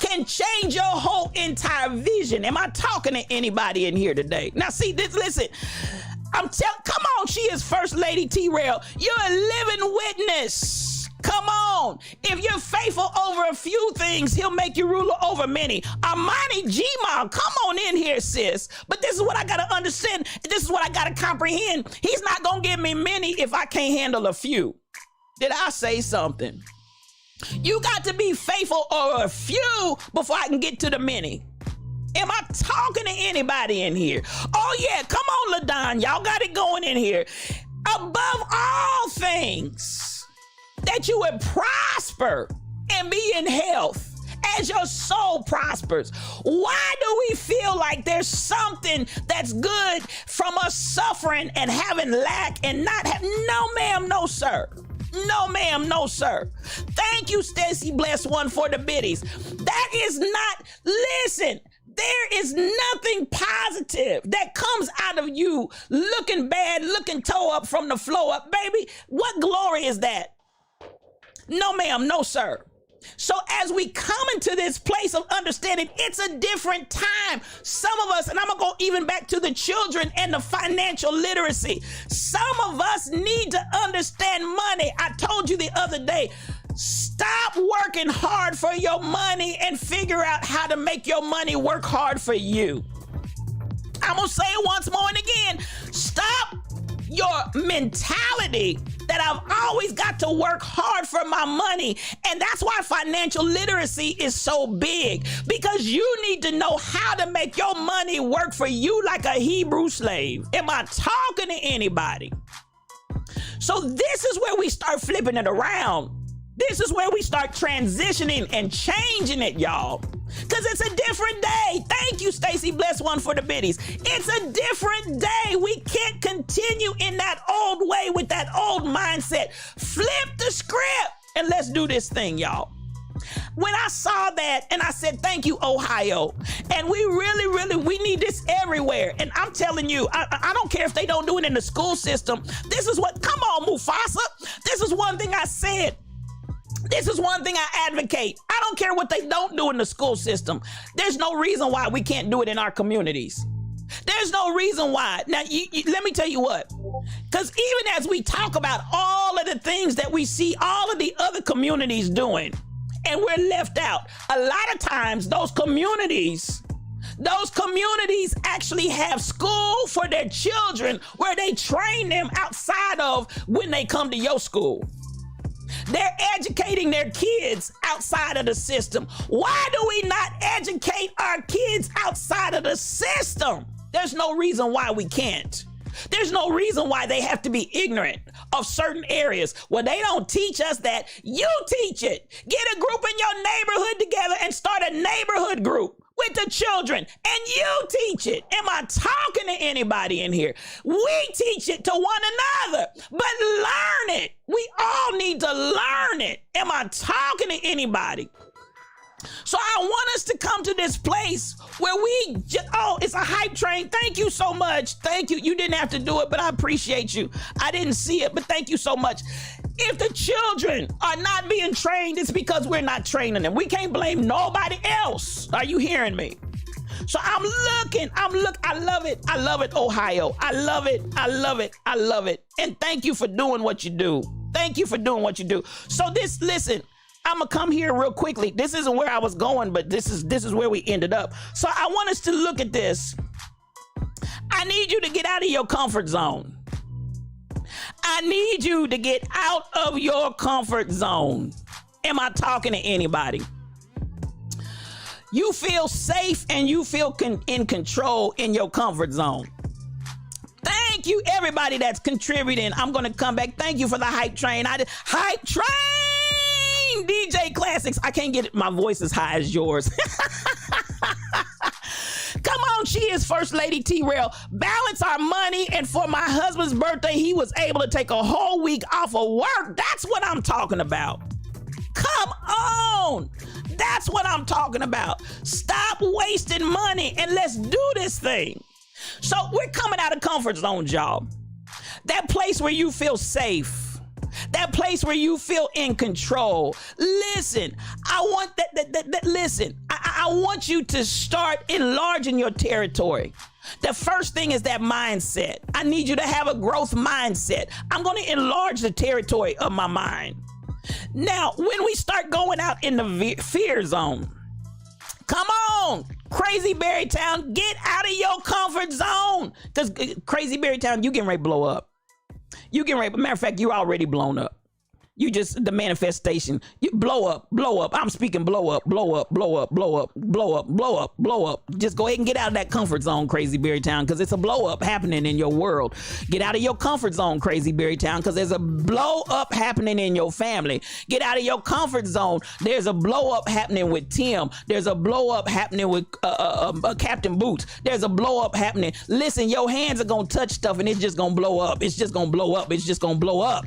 can change your whole entire vision. Am I talking to anybody in here today? Now see this, listen, come on, she is First Lady T-Rail. You're a living witness. Come on. If you're faithful over a few things, he'll make you ruler over many. Amani Gma, come on in here, sis. But this is what I got to understand. This is what I got to comprehend. He's not going to give me many if I can't handle a few. Did I say something? You got to be faithful over a few before I can get to the many. Am I talking to anybody in here? Oh yeah, come on, LaDon. Y'all got it going in here. Above all things, that you would prosper and be in health as your soul prospers. Why do we feel like there's something that's good from us suffering and having lack and not having? No, ma'am, no, sir. No, ma'am, no, sir. Thank you, Stacy Bless One, for the biddies. That is not, listen, there is nothing positive that comes out of you looking bad, looking toe up from the floor up. Baby, what glory is that? No, ma'am, no, sir. So as we come into this place of understanding, it's a different time. Some of us, and I'm gonna go even back to the children and the financial literacy. Some of us need to understand money. I told you the other day, stop working hard for your money and figure out how to make your money work hard for you. I'm gonna say it once more and again. Stop your mentality that I've always got to work hard for my money. And that's why financial literacy is so big, because you need to know how to make your money work for you like a Hebrew slave. Am I talking to anybody? So this is where we start flipping it around. This is where we start transitioning and changing it, y'all. Because it's a different day. Thank you, Stacy Bless One, for the biddies. It's a different day. We can't continue in that old way with that old mindset. Flip the script and let's do this thing, y'all. When I saw that and I said, thank you, Ohio. And we we need this everywhere. And I'm telling you, I don't care if they don't do it in the school system. This is what, come on, Mufasa. This is one thing I said. This is one thing I advocate. I don't care what they don't do in the school system. There's no reason why we can't do it in our communities. There's no reason why. Now, let me tell you what. Because even as we talk about all of the things that we see all of the other communities doing, and we're left out, a lot of times those communities actually have school for their children where they train them outside of when they come to your school. They're educating their kids outside of the system. Why do we not educate our kids outside of the system? There's no reason why we can't. There's no reason why they have to be ignorant of certain areas. Well, they don't teach us that. You teach it. Get a group in your neighborhood together and start a neighborhood group. with the children, and you teach it. Am I talking to anybody in here? We teach it to one another, but learn it. We all need to learn it. Am I talking to anybody? So I want us to come to this place where we just, oh, it's a hype train. Thank you so much. Thank you. You didn't have to do it, but I appreciate you. I didn't see it, but thank you so much. If the children are not being trained, it's because we're not training them. We can't blame nobody else. Are you hearing me? So I love it. I love it, Ohio. I love it. I love it. I love it. And thank you for doing what you do. Thank you for doing what you do. So listen, I'm gonna come here real quickly. This isn't where I was going, but this is where we ended up. So I want us to look at this. I need you to get out of your comfort zone. I need you to get out of your comfort zone. Am I talking to anybody? You feel safe and you feel in control in your comfort zone. Thank you, everybody that's contributing. I'm going to come back. Thank you for the hype train. Hype train, DJ Classics. I can't get it. My voice as high as yours. Come on, she is First Lady T-Rail. Balance our money, and for my husband's birthday, he was able to take a whole week off of work. That's what I'm talking about. Come on. That's what I'm talking about. Stop wasting money and let's do this thing. So we're coming out of comfort zones, y'all. That place where you feel safe. That place where you feel in control. Listen, I want I want you to start enlarging your territory. The first thing is that mindset. I need you to have a growth mindset. I'm going to enlarge the territory of my mind. Now, when we start going out in the fear zone, come on, Crazy Berrytown, get out of your comfort zone. Because Crazy Berrytown, you getting ready to blow up. You getting ready, matter of fact, you already blown up. You just, the manifestation, you blow up. I'm speaking blow up. Just go ahead and get out of that comfort zone, Crazy Berrytown, because it's a blow up happening in your world. Get out of your comfort zone, Crazy Berrytown, because there's a blow up happening in your family. Get out of your comfort zone. There's a blow up happening with Tim. There's a blow up happening with Captain Boots. There's a blow up happening. Listen, your hands are going to touch stuff and it's just going to blow up. It's just going to blow up. It's just going to blow up.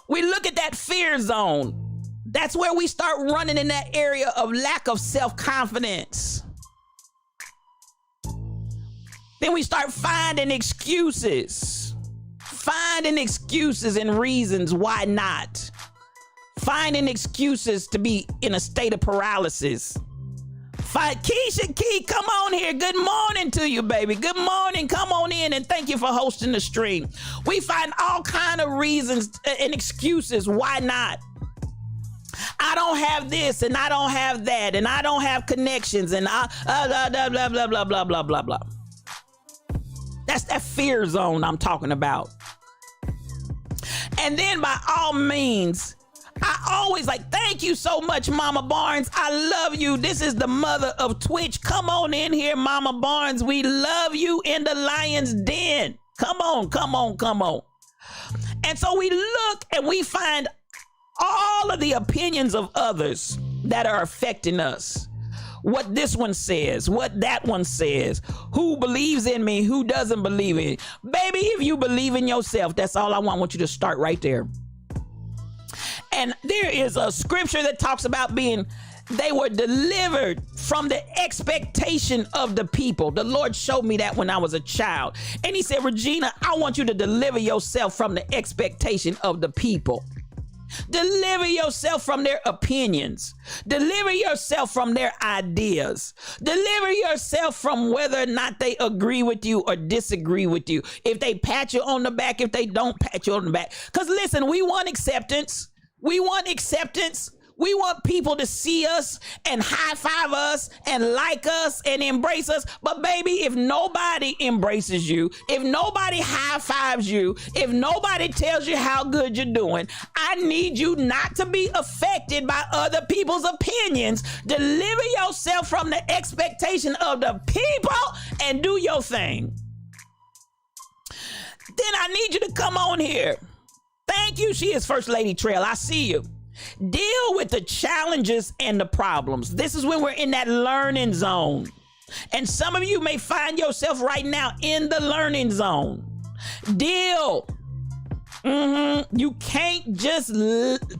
We look at that fear zone. That's where we start running in that area of lack of self-confidence. Then we start finding excuses and reasons why not. Finding excuses to be in a state of paralysis. Keisha Key, come on here. Good morning to you, baby. Good morning. Come on in and thank you for hosting the stream. We find all kind of reasons and excuses why not. I don't have this and I don't have that and I don't have connections and blah. That's that fear zone I'm talking about. And then by all means, I always thank you so much, Mama Barnes. I love you. This is the mother of Twitch. Come on in here, Mama Barnes. We love you in the lion's den. Come on. And so we look and we find all of the opinions of others that are affecting us. What this one says, what that one says, who believes in me, who doesn't believe in me. Baby, if you believe in yourself, that's all I want. I want you to start right there. And there is a scripture that talks about they were delivered from the expectation of the people. The Lord showed me that when I was a child. And he said, Regina, I want you to deliver yourself from the expectation of the people. Deliver yourself from their opinions. Deliver yourself from their ideas. Deliver yourself from whether or not they agree with you or disagree with you. If they pat you on the back, if they don't pat you on the back. Because listen, we want acceptance. We want people to see us and high five us and like us and embrace us. But baby, if nobody embraces you, if nobody high fives you, if nobody tells you how good you're doing, I need you not to be affected by other people's opinions. Deliver yourself from the expectation of the people and do your thing. Then I need you to come on here. Thank you. She is First Lady Trail. I see you. Deal with the challenges and the problems. This is when we're in that learning zone. And some of you may find yourself right now in the learning zone. Deal. You can't just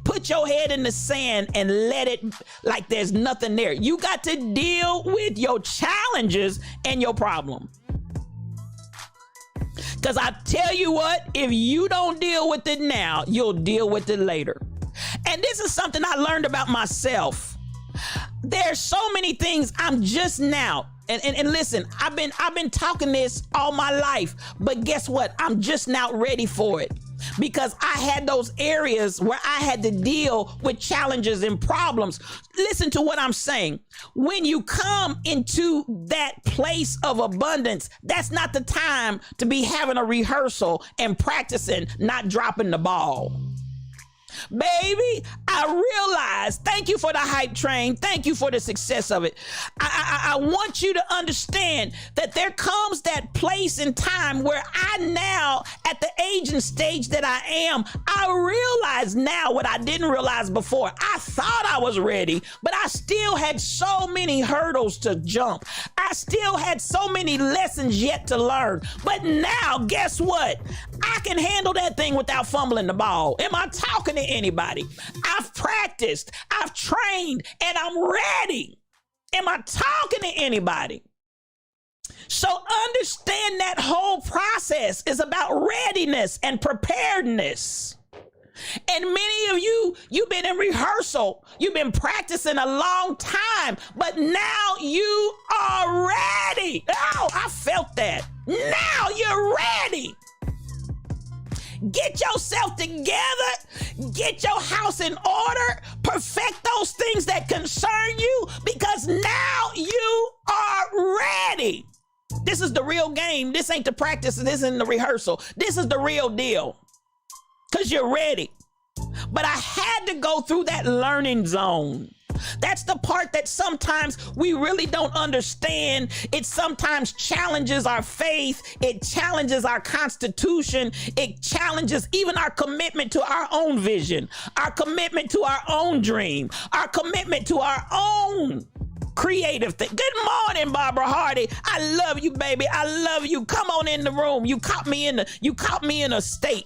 put your head in the sand and let it like there's nothing there. You got to deal with your challenges and your problem. Because I tell you what, if you don't deal with it now, you'll deal with it later. And this is something I learned about myself. There's so many things I'm just now. And listen, I've been talking this all my life, but guess what? I'm just now ready for it. Because I had those areas where I had to deal with challenges and problems. Listen to what I'm saying. When you come into that place of abundance, that's not the time to be having a rehearsal and practicing not dropping the ball. Baby, I realize, thank you for the hype train. Thank you for the success of it. I want you to understand that there comes that place in time where I now, at the age and stage that I am, I realize now what I didn't realize before. I thought I was ready, but I still had so many hurdles to jump. I still had so many lessons yet to learn. But now, guess what? I can handle that thing without fumbling the ball. Am I talking to anybody? I've practiced, I've trained, and I'm ready. Am I talking to anybody? So understand that whole process is about readiness and preparedness. And many of you, you've been in rehearsal, you've been practicing a long time, but now you are ready. Oh, I felt that. Now you're ready. Get yourself together, get your house in order, perfect those things that concern you, because now you are ready. This is the real game. This ain't the practice. This isn't the rehearsal. This is the real deal, because you're ready. But I had to go through that learning zone. That's the part that sometimes we really don't understand. It sometimes challenges our faith. It challenges our constitution. It challenges even our commitment to our own vision, our commitment to our own dream, our commitment to our own creative thing. Good morning, Barbara Hardy. I love you, baby. I love you. Come on in the room. You caught me in a state.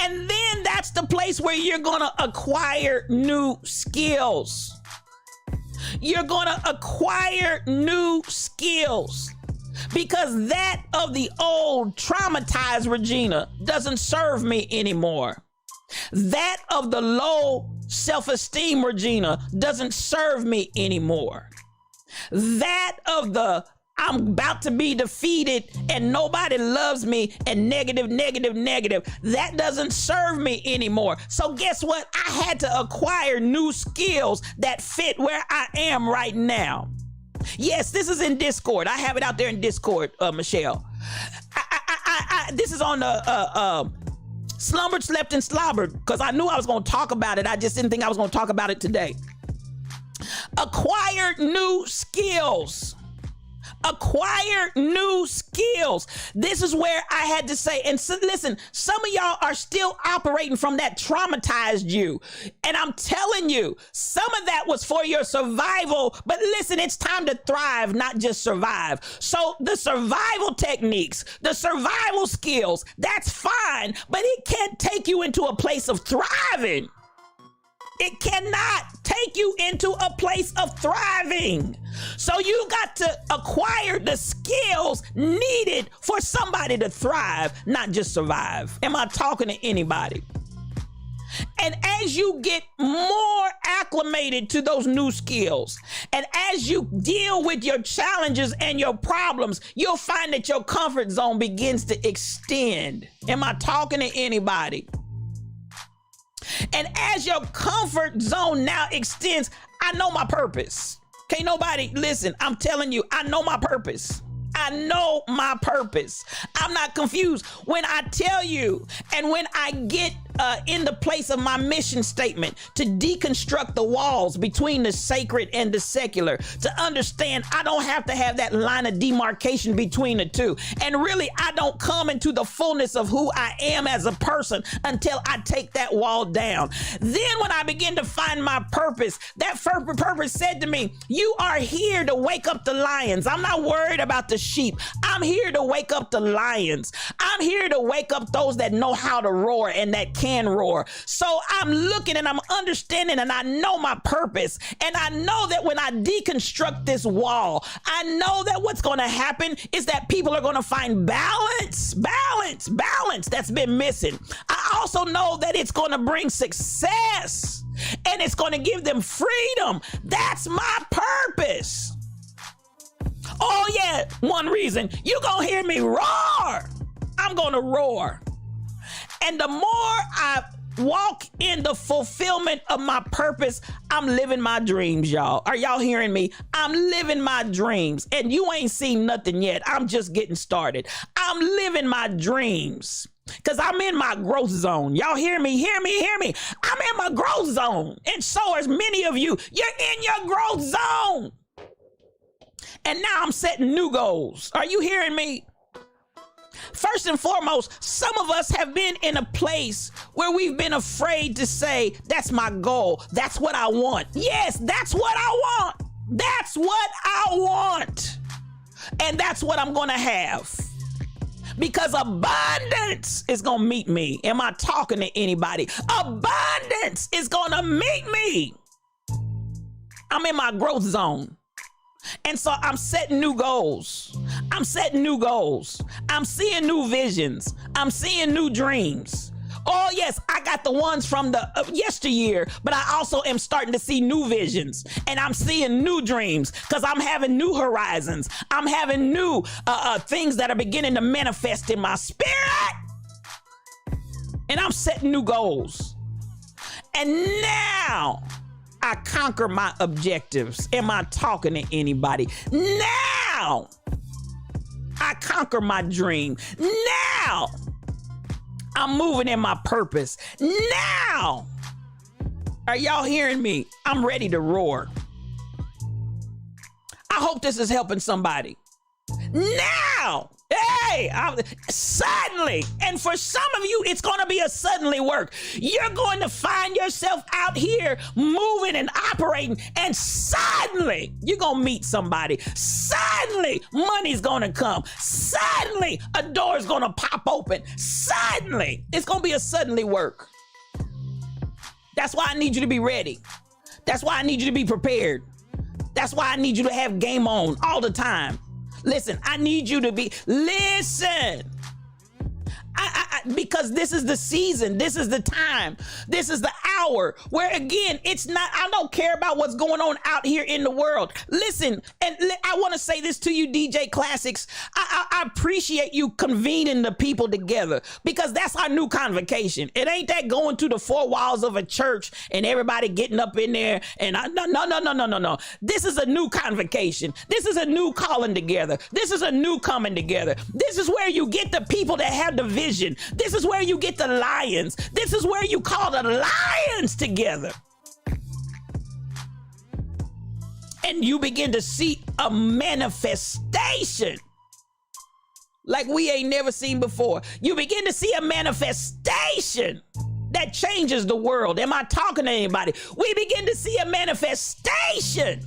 And then that's the place where you're going to acquire new skills. You're going to acquire new skills, because that of the old traumatized Regina doesn't serve me anymore. That of the low self-esteem Regina doesn't serve me anymore. That of the I'm about to be defeated and nobody loves me and negative, that doesn't serve me anymore. So guess what? I had to acquire new skills that fit where I am right now. Yes, this is in Discord. I have it out there in Discord, Michelle. This is on the Slumbered, Slept, and Slobbered, because I knew I was going to talk about it. I just didn't think I was going to talk about it today. Acquire new skills. Acquire new skills. This is where I had to say, and so, listen, some of y'all are still operating from that traumatized you. And I'm telling you, some of that was for your survival. But listen, it's time to thrive, not just survive. So the survival techniques, the survival skills, that's fine, but it can't take you into a place of thriving. It cannot take you into a place of thriving. So you got to acquire the skills needed for somebody to thrive, not just survive. Am I talking to anybody? And as you get more acclimated to those new skills, and as you deal with your challenges and your problems, you'll find that your comfort zone begins to extend. Am I talking to anybody? And as your comfort zone now extends, I know my purpose. Can't nobody, listen, I'm telling you, I know my purpose. I know my purpose. I'm not confused. When I tell you, and when I get in the place of my mission statement to deconstruct the walls between the sacred and the secular, to understand I don't have to have that line of demarcation between the two. And really, I don't come into the fullness of who I am as a person until I take that wall down. Then when I begin to find my purpose, that purpose said to me, you are here to wake up the lions. I'm not worried about the sheep. I'm here to wake up the lions. I'm here to wake up those that know how to roar and that can roar. So I'm looking and I'm understanding and I know my purpose. And I know that when I deconstruct this wall, I know that what's going to happen is that people are going to find balance that's been missing. I also know that it's going to bring success and it's going to give them freedom. That's my purpose. Oh yeah, one reason, you're going to hear me roar. I'm going to roar. And the more I walk in the fulfillment of my purpose, I'm living my dreams, y'all. Are y'all hearing me? I'm living my dreams. And you ain't seen nothing yet. I'm just getting started. I'm living my dreams because I'm in my growth zone. Y'all hear me? Hear me? Hear me? I'm in my growth zone. And so are many of you. You're in your growth zone. And now I'm setting new goals. Are you hearing me? First and foremost, some of us have been in a place where we've been afraid to say, that's my goal. That's what I want. Yes, that's what I want. That's what I want. And that's what I'm going to have. Because abundance is going to meet me. Am I talking to anybody? Abundance is going to meet me. I'm in my growth zone. And so I'm setting new goals. I'm setting new goals. I'm seeing new visions. I'm seeing new dreams. Oh yes, I got the ones from the yesteryear, but I also am starting to see new visions and I'm seeing new dreams because I'm having new horizons. I'm having new things that are beginning to manifest in my spirit. And I'm setting new goals. And now I conquer my objectives. Am I talking to anybody? Now I conquer my dream. Now I'm moving in my purpose. Now, are y'all hearing me? I'm ready to roar. I hope this is helping somebody. Now, hey, suddenly, and for some of you, it's going to be a suddenly work. You're going to find yourself out here moving and operating, and suddenly you're going to meet somebody. Suddenly, money's going to come. Suddenly, a door's going to pop open. Suddenly, it's going to be a suddenly work. That's why I need you to be ready. That's why I need you to be prepared. That's why I need you to have game on all the time. Listen, I need you to listen. Because this is the season, this is the time, this is the hour where again, it's not, I don't care about what's going on out here in the world. Listen, and I want to say this to you, DJ Classics. I appreciate you convening the people together because that's our new convocation. It ain't that going to the four walls of a church and everybody getting up in there and no. This is a new convocation. This is a new calling together. This is a new coming together. This is where you get the people that have the vision. This is where you get the lions. This is where you call the lions together. And you begin to see a manifestation like we ain't never seen before. You begin to see a manifestation that changes the world. Am I talking to anybody? We begin to see a manifestation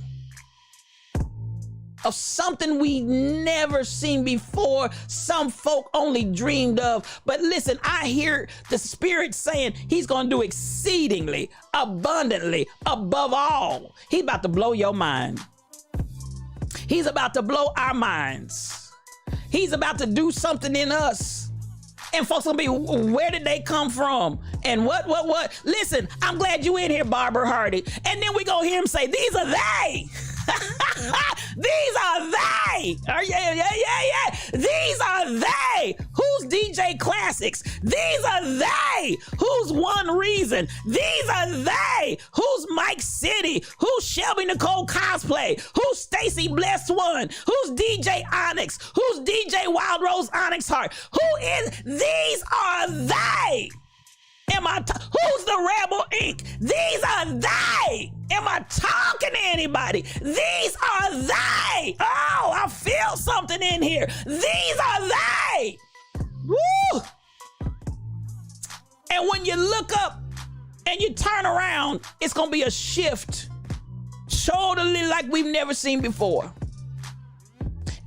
of something we never seen before, some folk only dreamed of. But listen, I hear the Spirit saying he's going to do exceedingly, abundantly, above all. He's about to blow your mind. He's about to blow our minds. He's about to do something in us. And folks gonna be, where did they come from? And what? Listen, I'm glad you in here, Barbara Hardy. And then we gonna hear him say, these are they. These are they. Yeah. These are they. Who's DJ Classics? These are they. Who's One Reason? These are they. Who's Mike City? Who's Shelby Nicole Cosplay? Who's Stacy Blessed One? Who's DJ Onyx? Who's DJ Wild Rose Onyx Heart? Who is? These are they. Who's the rebel ink? These are they. Am I talking to anybody? These are they. Oh, I feel something in here. These are they. Woo! And when you look up and you turn around, it's going to be a shift totally like we've never seen before.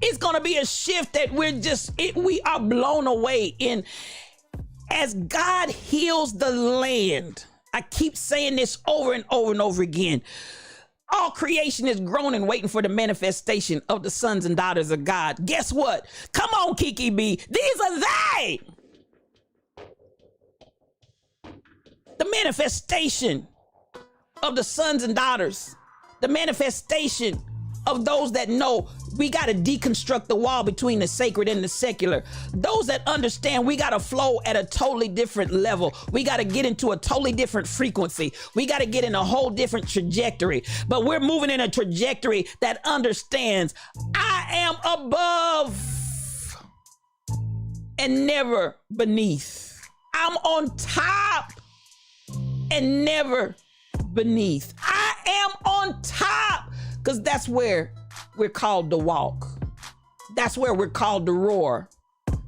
It's going to be a shift that we are blown away in as God heals the land. I keep saying this over and over and over again. All creation is groaning, waiting for the manifestation of the sons and daughters of God. Guess what? Come on, Kiki B. These are they. The manifestation of the sons and daughters. The manifestation of those that know we got to deconstruct the wall between the sacred and the secular. Those that understand we got to flow at a totally different level. We got to get into a totally different frequency. We got to get in a whole different trajectory. But we're moving in a trajectory that understands I am above and never beneath. I'm on top and never beneath. I am on top, because that's where we're called to walk. That's where we're called to roar.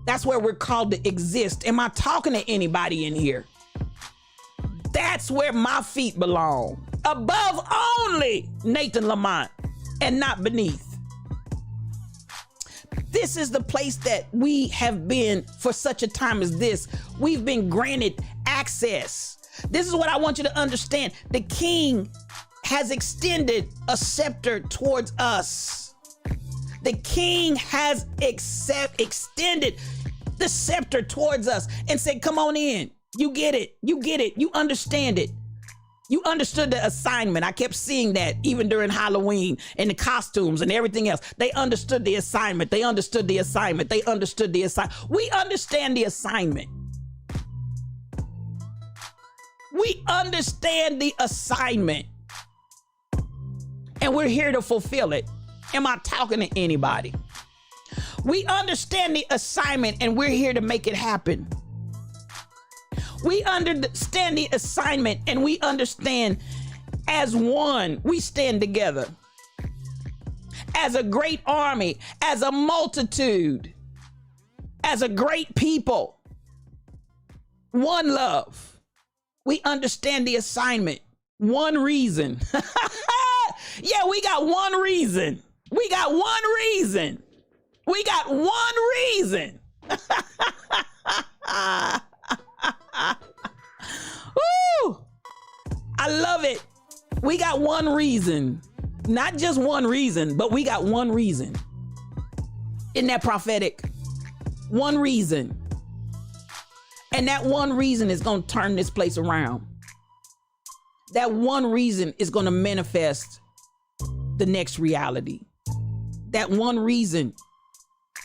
That's where we're called to exist. Am I talking to anybody in here? That's where my feet belong. Above only, Nathan Lamont, and not beneath. This is the place that we have been for such a time as this. We've been granted access. This is what I want you to understand. The king has extended a scepter towards us. The king has extended the scepter towards us and said, come on in. You get it. You get it. You understand it. You understood the assignment. I kept seeing that even during Halloween and the costumes and everything else. They understood the assignment. They understood the assignment. They understood the assignment. We understand the assignment. We understand the assignment. And we're here to fulfill it. Am I talking to anybody? We understand the assignment and we're here to make it happen. We understand the assignment and we understand as one, we stand together. As a great army, as a multitude, as a great people. One love. We understand the assignment. One reason. Yeah, we got one reason. We got one reason. We got one reason. Woo! I love it. We got one reason. Not just one reason, but we got one reason. Isn't that prophetic? One reason. And that one reason is going to turn this place around. That one reason is going to manifest the next reality. That one reason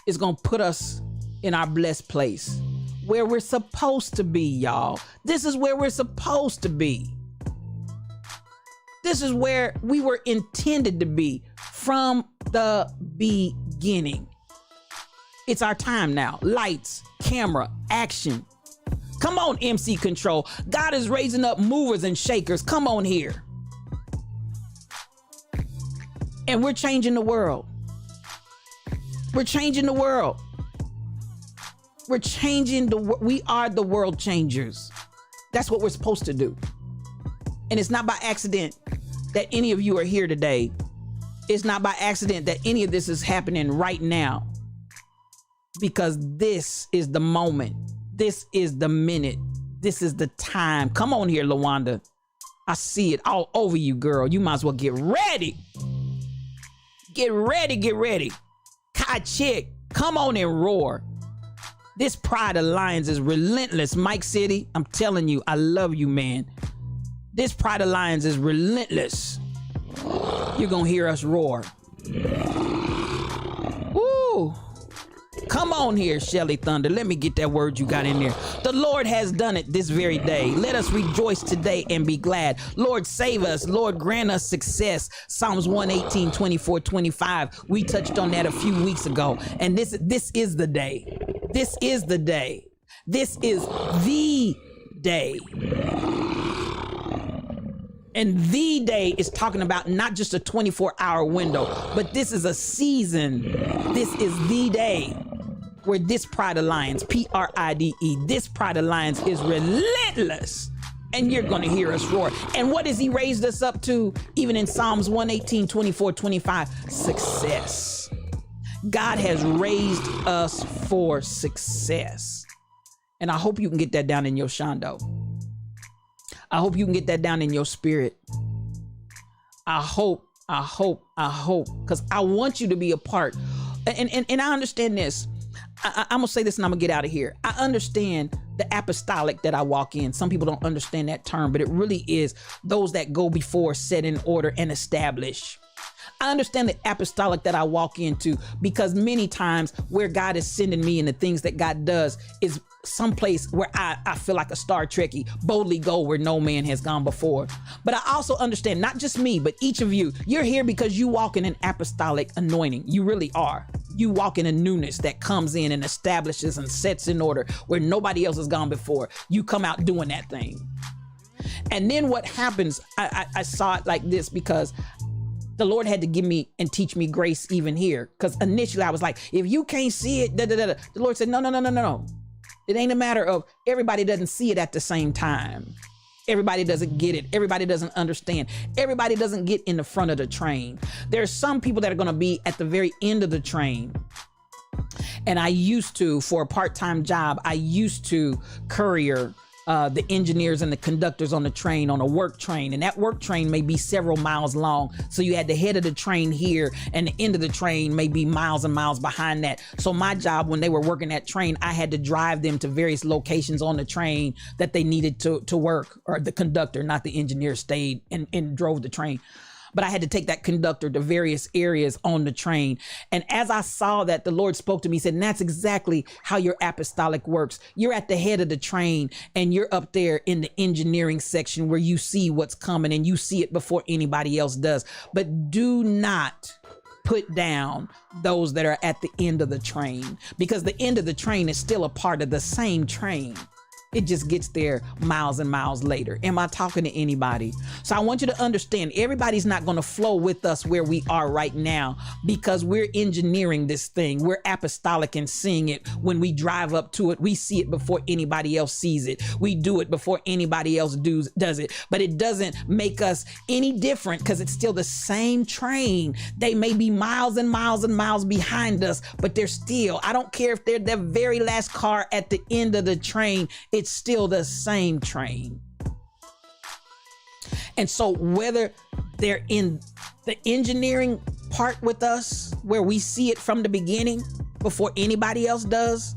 is going to put us in our blessed place where we're supposed to be, y'all. This is where we're supposed to be. This is where we were intended to be from the beginning. It's our time now. Lights, camera, action. Come on, MC Control. God is raising up movers and shakers. Come on here. And we're changing the world. We're changing the world. We're changing we are the world changers. That's what we're supposed to do. And it's not by accident that any of you are here today. It's not by accident that any of this is happening right now. Because this is the moment. This is the minute. This is the time. Come on here, LaWanda. I see it all over you, girl. You might as well get ready. Get ready, get ready. Kai Chick, come on and roar. This Pride Alliance is relentless. Mike City, I'm telling you, I love you, man. This Pride Alliance is relentless. You're gonna hear us roar. Woo! Come on here, Shelly Thunder. Let me get that word you got in there. The Lord has done it this very day. Let us rejoice today and be glad. Lord, save us. Lord, grant us success. Psalms 118, 24, 25. We touched on that a few weeks ago. And this is the day. This is the day. This is the day. And the day is talking about not just a 24-hour window, but this is a season. This is the day where this Pride Alliance, Pride, this Pride Alliance is relentless. And you're going to hear us roar. And what has he raised us up to? Even in Psalms 118, 24, 25, success. God has raised us for success. And I hope you can get that down in your shondo. I hope you can get that down in your spirit. I hope, because I want you to be a part. And I understand this. I'm going to say this and I'm going to get out of here. I understand the apostolic that I walk in. Some people don't understand that term, but it really is those that go before, set in order, and establish. I understand the apostolic that I walk into because many times where God is sending me and the things that God does is someplace where I feel like a Star Trekkie, boldly go where no man has gone before. But I also understand, not just me, but each of you, you're here because you walk in an apostolic anointing. You really are. You walk in a newness that comes in and establishes and sets in order where nobody else has gone before. You come out doing that thing. And then what happens, I saw it like this because the Lord had to give me and teach me grace even here. Because initially I was like, if you can't see it, the Lord said, no. It ain't a matter of everybody doesn't see it at the same time. Everybody doesn't get it. Everybody doesn't understand. Everybody doesn't get in the front of the train. There's some people that are going to be at the very end of the train. And I used to, for a part-time job, I used to courier the engineers and the conductors on the train, on a work train. And that work train may be several miles long. So you had the head of the train here and the end of the train may be miles and miles behind that. So my job when they were working that train, I had to drive them to various locations on the train that they needed to work, or the conductor, not the engineer, stayed and drove the train. But I had to take that conductor to various areas on the train. And as I saw that, the Lord spoke to me, said, and that's exactly how your apostolic works. You're at the head of the train and you're up there in the engineering section where you see what's coming and you see it before anybody else does. But do not put down those that are at the end of the train, because the end of the train is still a part of the same train. It just gets there miles and miles later. Am I talking to anybody? So I want you to understand, everybody's not going to flow with us where we are right now because we're engineering this thing. We're apostolic and seeing it. When we drive up to it, we see it before anybody else sees it. We do it before anybody else does it. But it doesn't make us any different because it's still the same train. They may be miles and miles and miles behind us, but they're still, I don't care if they're the very last car at the end of the train, it's still the same train. And so whether they're in the engineering part with us, where we see it from the beginning before anybody else does,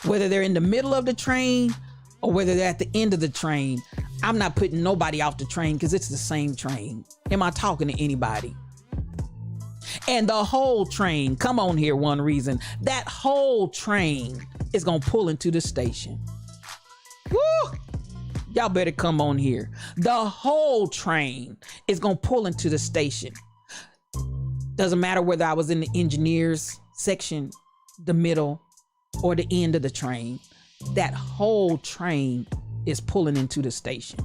whether they're in the middle of the train or whether they're at the end of the train, I'm not putting nobody off the train because it's the same train. Am I talking to anybody? And the whole train, come on here, one reason, that whole train is going to pull into the station. Woo! Y'all better come on here. The whole train is going to pull into the station. Doesn't matter whether I was in the engineers section, the middle, or the end of the train. That whole train is pulling into the station.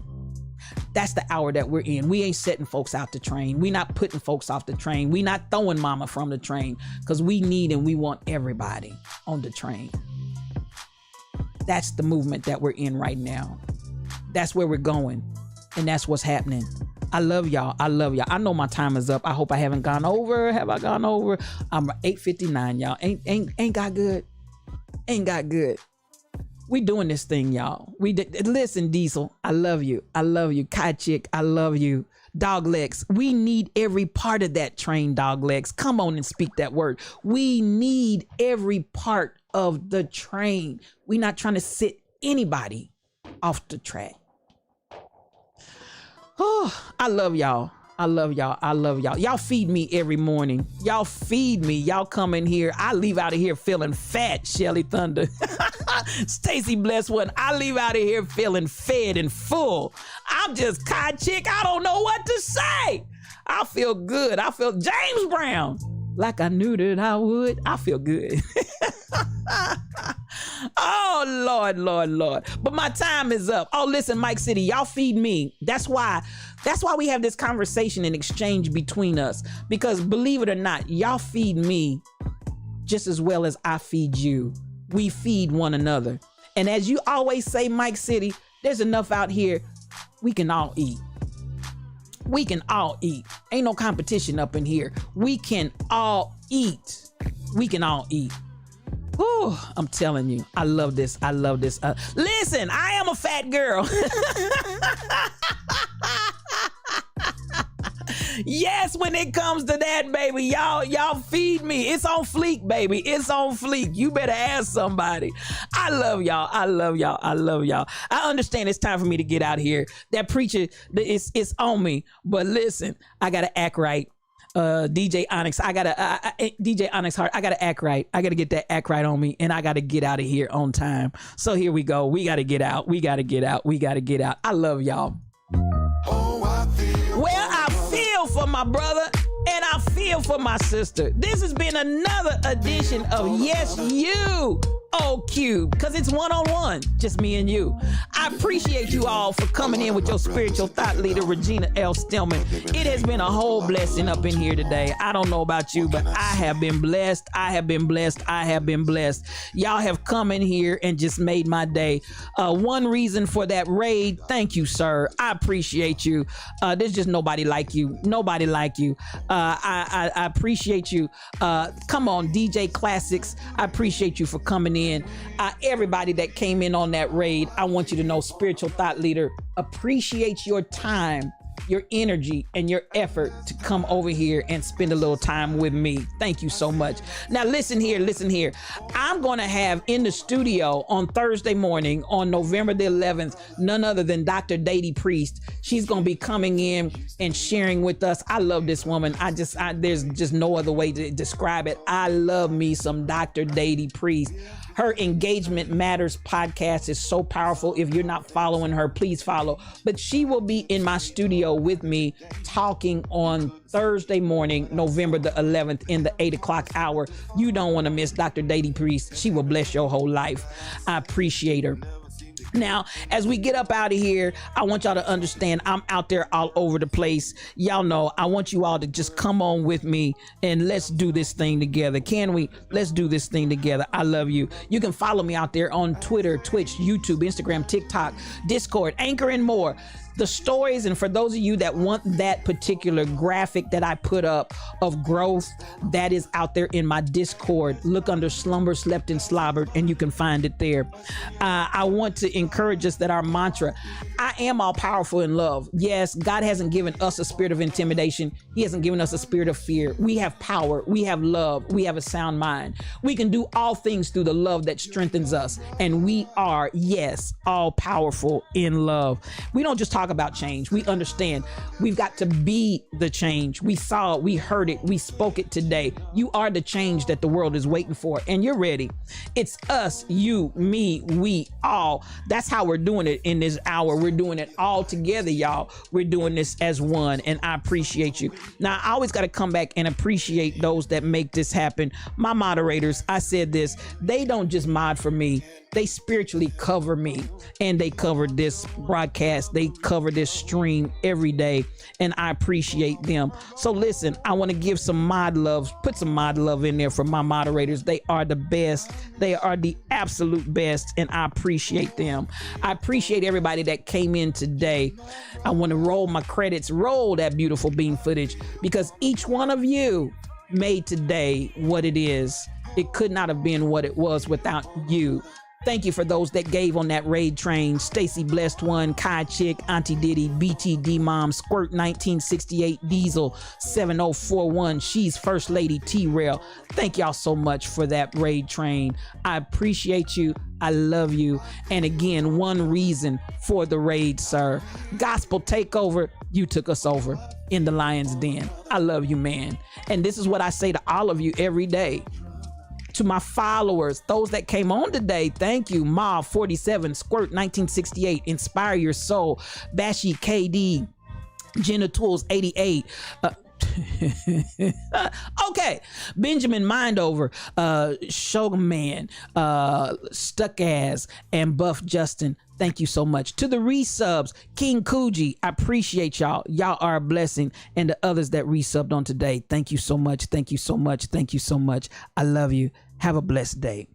That's the hour that we're in. We ain't setting folks out the train. We not putting folks off the train. We not throwing mama from the train, because we need and we want everybody on the train. That's the movement that we're in right now. That's where we're going. And that's what's happening. I love y'all. I love y'all. I know my time is up. I hope I haven't gone over. Have I gone over? I'm 8:59, y'all. Ain't got good. Ain't got good. We doing this thing, y'all. Listen, Diesel, I love you. I love you. Kai Chick, I love you. Dog Legs, we need every part of that train, Dog Legs. Come on and speak that word. We need every part of the train. We're not trying to sit anybody off the track. Oh, I love y'all. I love y'all. I love y'all. Y'all feed me every morning. Y'all feed me. Y'all come in here. I leave out of here feeling fat, Shelly Thunder. Stacy Bless One. I leave out of here feeling fed and full. I'm just Kai Chick. I don't know what to say. I feel good. I feel James Brown. Like I knew that I would. I feel good. Oh, Lord, Lord, Lord. But my time is up. Oh, listen, Mike City, y'all feed me. That's why we have this conversation and exchange between us. Because believe it or not, y'all feed me just as well as I feed you. We feed one another. And as you always say, Mike City, there's enough out here. We can all eat. We can all eat. Ain't no competition up in here. We can all eat. We can all eat. Ooh, I'm telling you, I love this. I love this. Listen, I am a fat girl. Yes, when it comes to that, baby, y'all feed me. It's on fleek, baby. It's on fleek. You better ask somebody. I love y'all. I love y'all. I love y'all. I understand it's time for me to get out of here. That preacher, it's on me. But listen, I gotta act right. DJ Onyx, DJ Onyx Heart, I gotta act right. I gotta get that act right on me, and I gotta get out of here on time. So here we go. We gotta get out. We gotta get out. We gotta get out. I love y'all. Well, I feel for my brother and I feel for my sister. This has been another edition of Yes You O-Cube, because it's one-on-one, just me and you. I appreciate you all for coming in with your spiritual thought leader, Regina L. Stillman. It has been a whole blessing up in here today. I don't know about you, but I have been blessed. I have been blessed. I have been blessed. Y'all have come in here and just made my day. One reason for that raid, thank you, sir. I appreciate you. There's just nobody like you. Nobody like you. I appreciate you. Come on, DJ Classics. I appreciate you for coming in. Everybody that came in on that raid, I want you to know, spiritual thought leader appreciates your time, your energy, and your effort to come over here and spend a little time with me. Thank you so much. Now listen here. I'm going to have in the studio on Thursday morning on November the 11th, none other than Dr. Dady Priest. She's going to be coming in and sharing with us. I love this woman. There's just no other way to describe it. I love me some Dr. Dady Priest. Her Engagement Matters podcast is so powerful. If you're not following her, please follow. But she will be in my studio with me talking on Thursday morning, November the 11th in the 8 o'clock hour. You don't want to miss Dr. Dady Priest. She will bless your whole life. I appreciate her. Now, as we get up out of here, I want y'all to understand I'm out there all over the place. Y'all know I want you all to just come on with me and let's do this thing together. Can we? Let's do this thing together. I love you. You can follow me out there on Twitter, Twitch, YouTube, Instagram, TikTok, Discord, Anchor, and more. The stories, and for those of you that want that particular graphic that I put up of growth, that is out there in my Discord. Look under Slumber, Slept, and Slobbered, and you can find it there. I want to encourage us that our mantra, I am all powerful in love. Yes, God hasn't given us a spirit of intimidation. He hasn't given us a spirit of fear. We have power. We have love. We have a sound mind. We can do all things through the love that strengthens us. And we are, yes, all powerful in love. We don't just talk about change. We understand we've got to be the change. We saw it, we heard it, we spoke it today. You are the change that the world is waiting for, and you're ready. It's us, you, me, we, all. That's how we're doing it in this hour. We're doing it all together, y'all. We're doing this as one, and I appreciate you. Now, I always got to come back and appreciate those that make this happen. My moderators, I said this, they don't just mod for me. They spiritually cover me, and they cover this broadcast. They cover this stream every day, and I appreciate them. So listen, I want to give some mod love, put some mod love in there for my moderators. They are the best. They are the absolute best, and I appreciate them. I appreciate everybody that came in today. I want to roll my credits, roll that beautiful beam footage, because each one of you made today what it is. It could not have been what it was without you. Thank you for those that gave on that raid train. Stacy Blessed One, Kai Chick, Auntie Diddy, BTD Mom, Squirt 1968, Diesel 7041, She's First Lady T-Rail. Thank y'all so much for that raid train. I appreciate you. I love you. And again, one reason for the raid, sir. Gospel Takeover, you took us over in the Lion's Den. I love you, man. And this is what I say to all of you every day. To my followers, those that came on today, thank you. Ma 47, Squirt 1968, Inspire Your Soul, Bashy KD, Jenna Tools 88, Okay, Benjamin Mindover, Shogun Man, Stuck Ass, and Buff Justin. Thank you so much. To the resubs, King Kuji, I appreciate y'all. Y'all are a blessing. And the others that resubbed on today, thank you so much. Thank you so much. Thank you so much. I love you. Have a blessed day.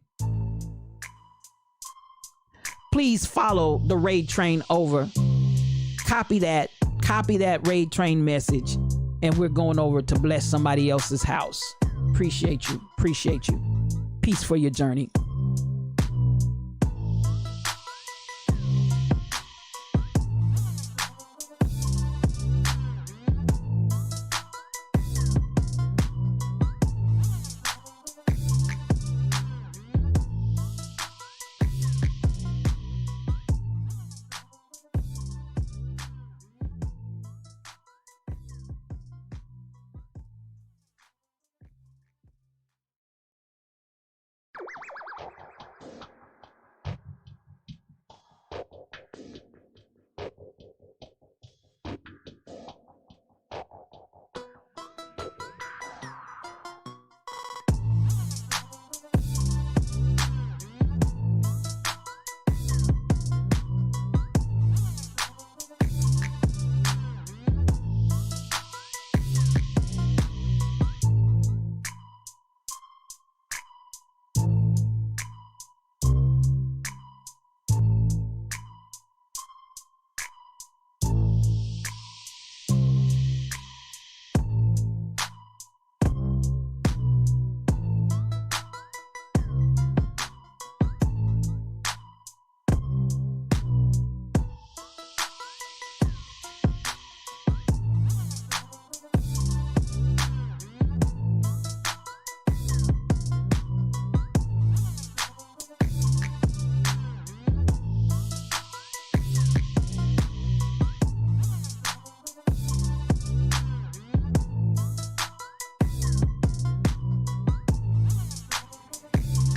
Please follow the Raid Train over. Copy that Raid Train message. And we're going over to bless somebody else's house. Appreciate you. Peace for your journey.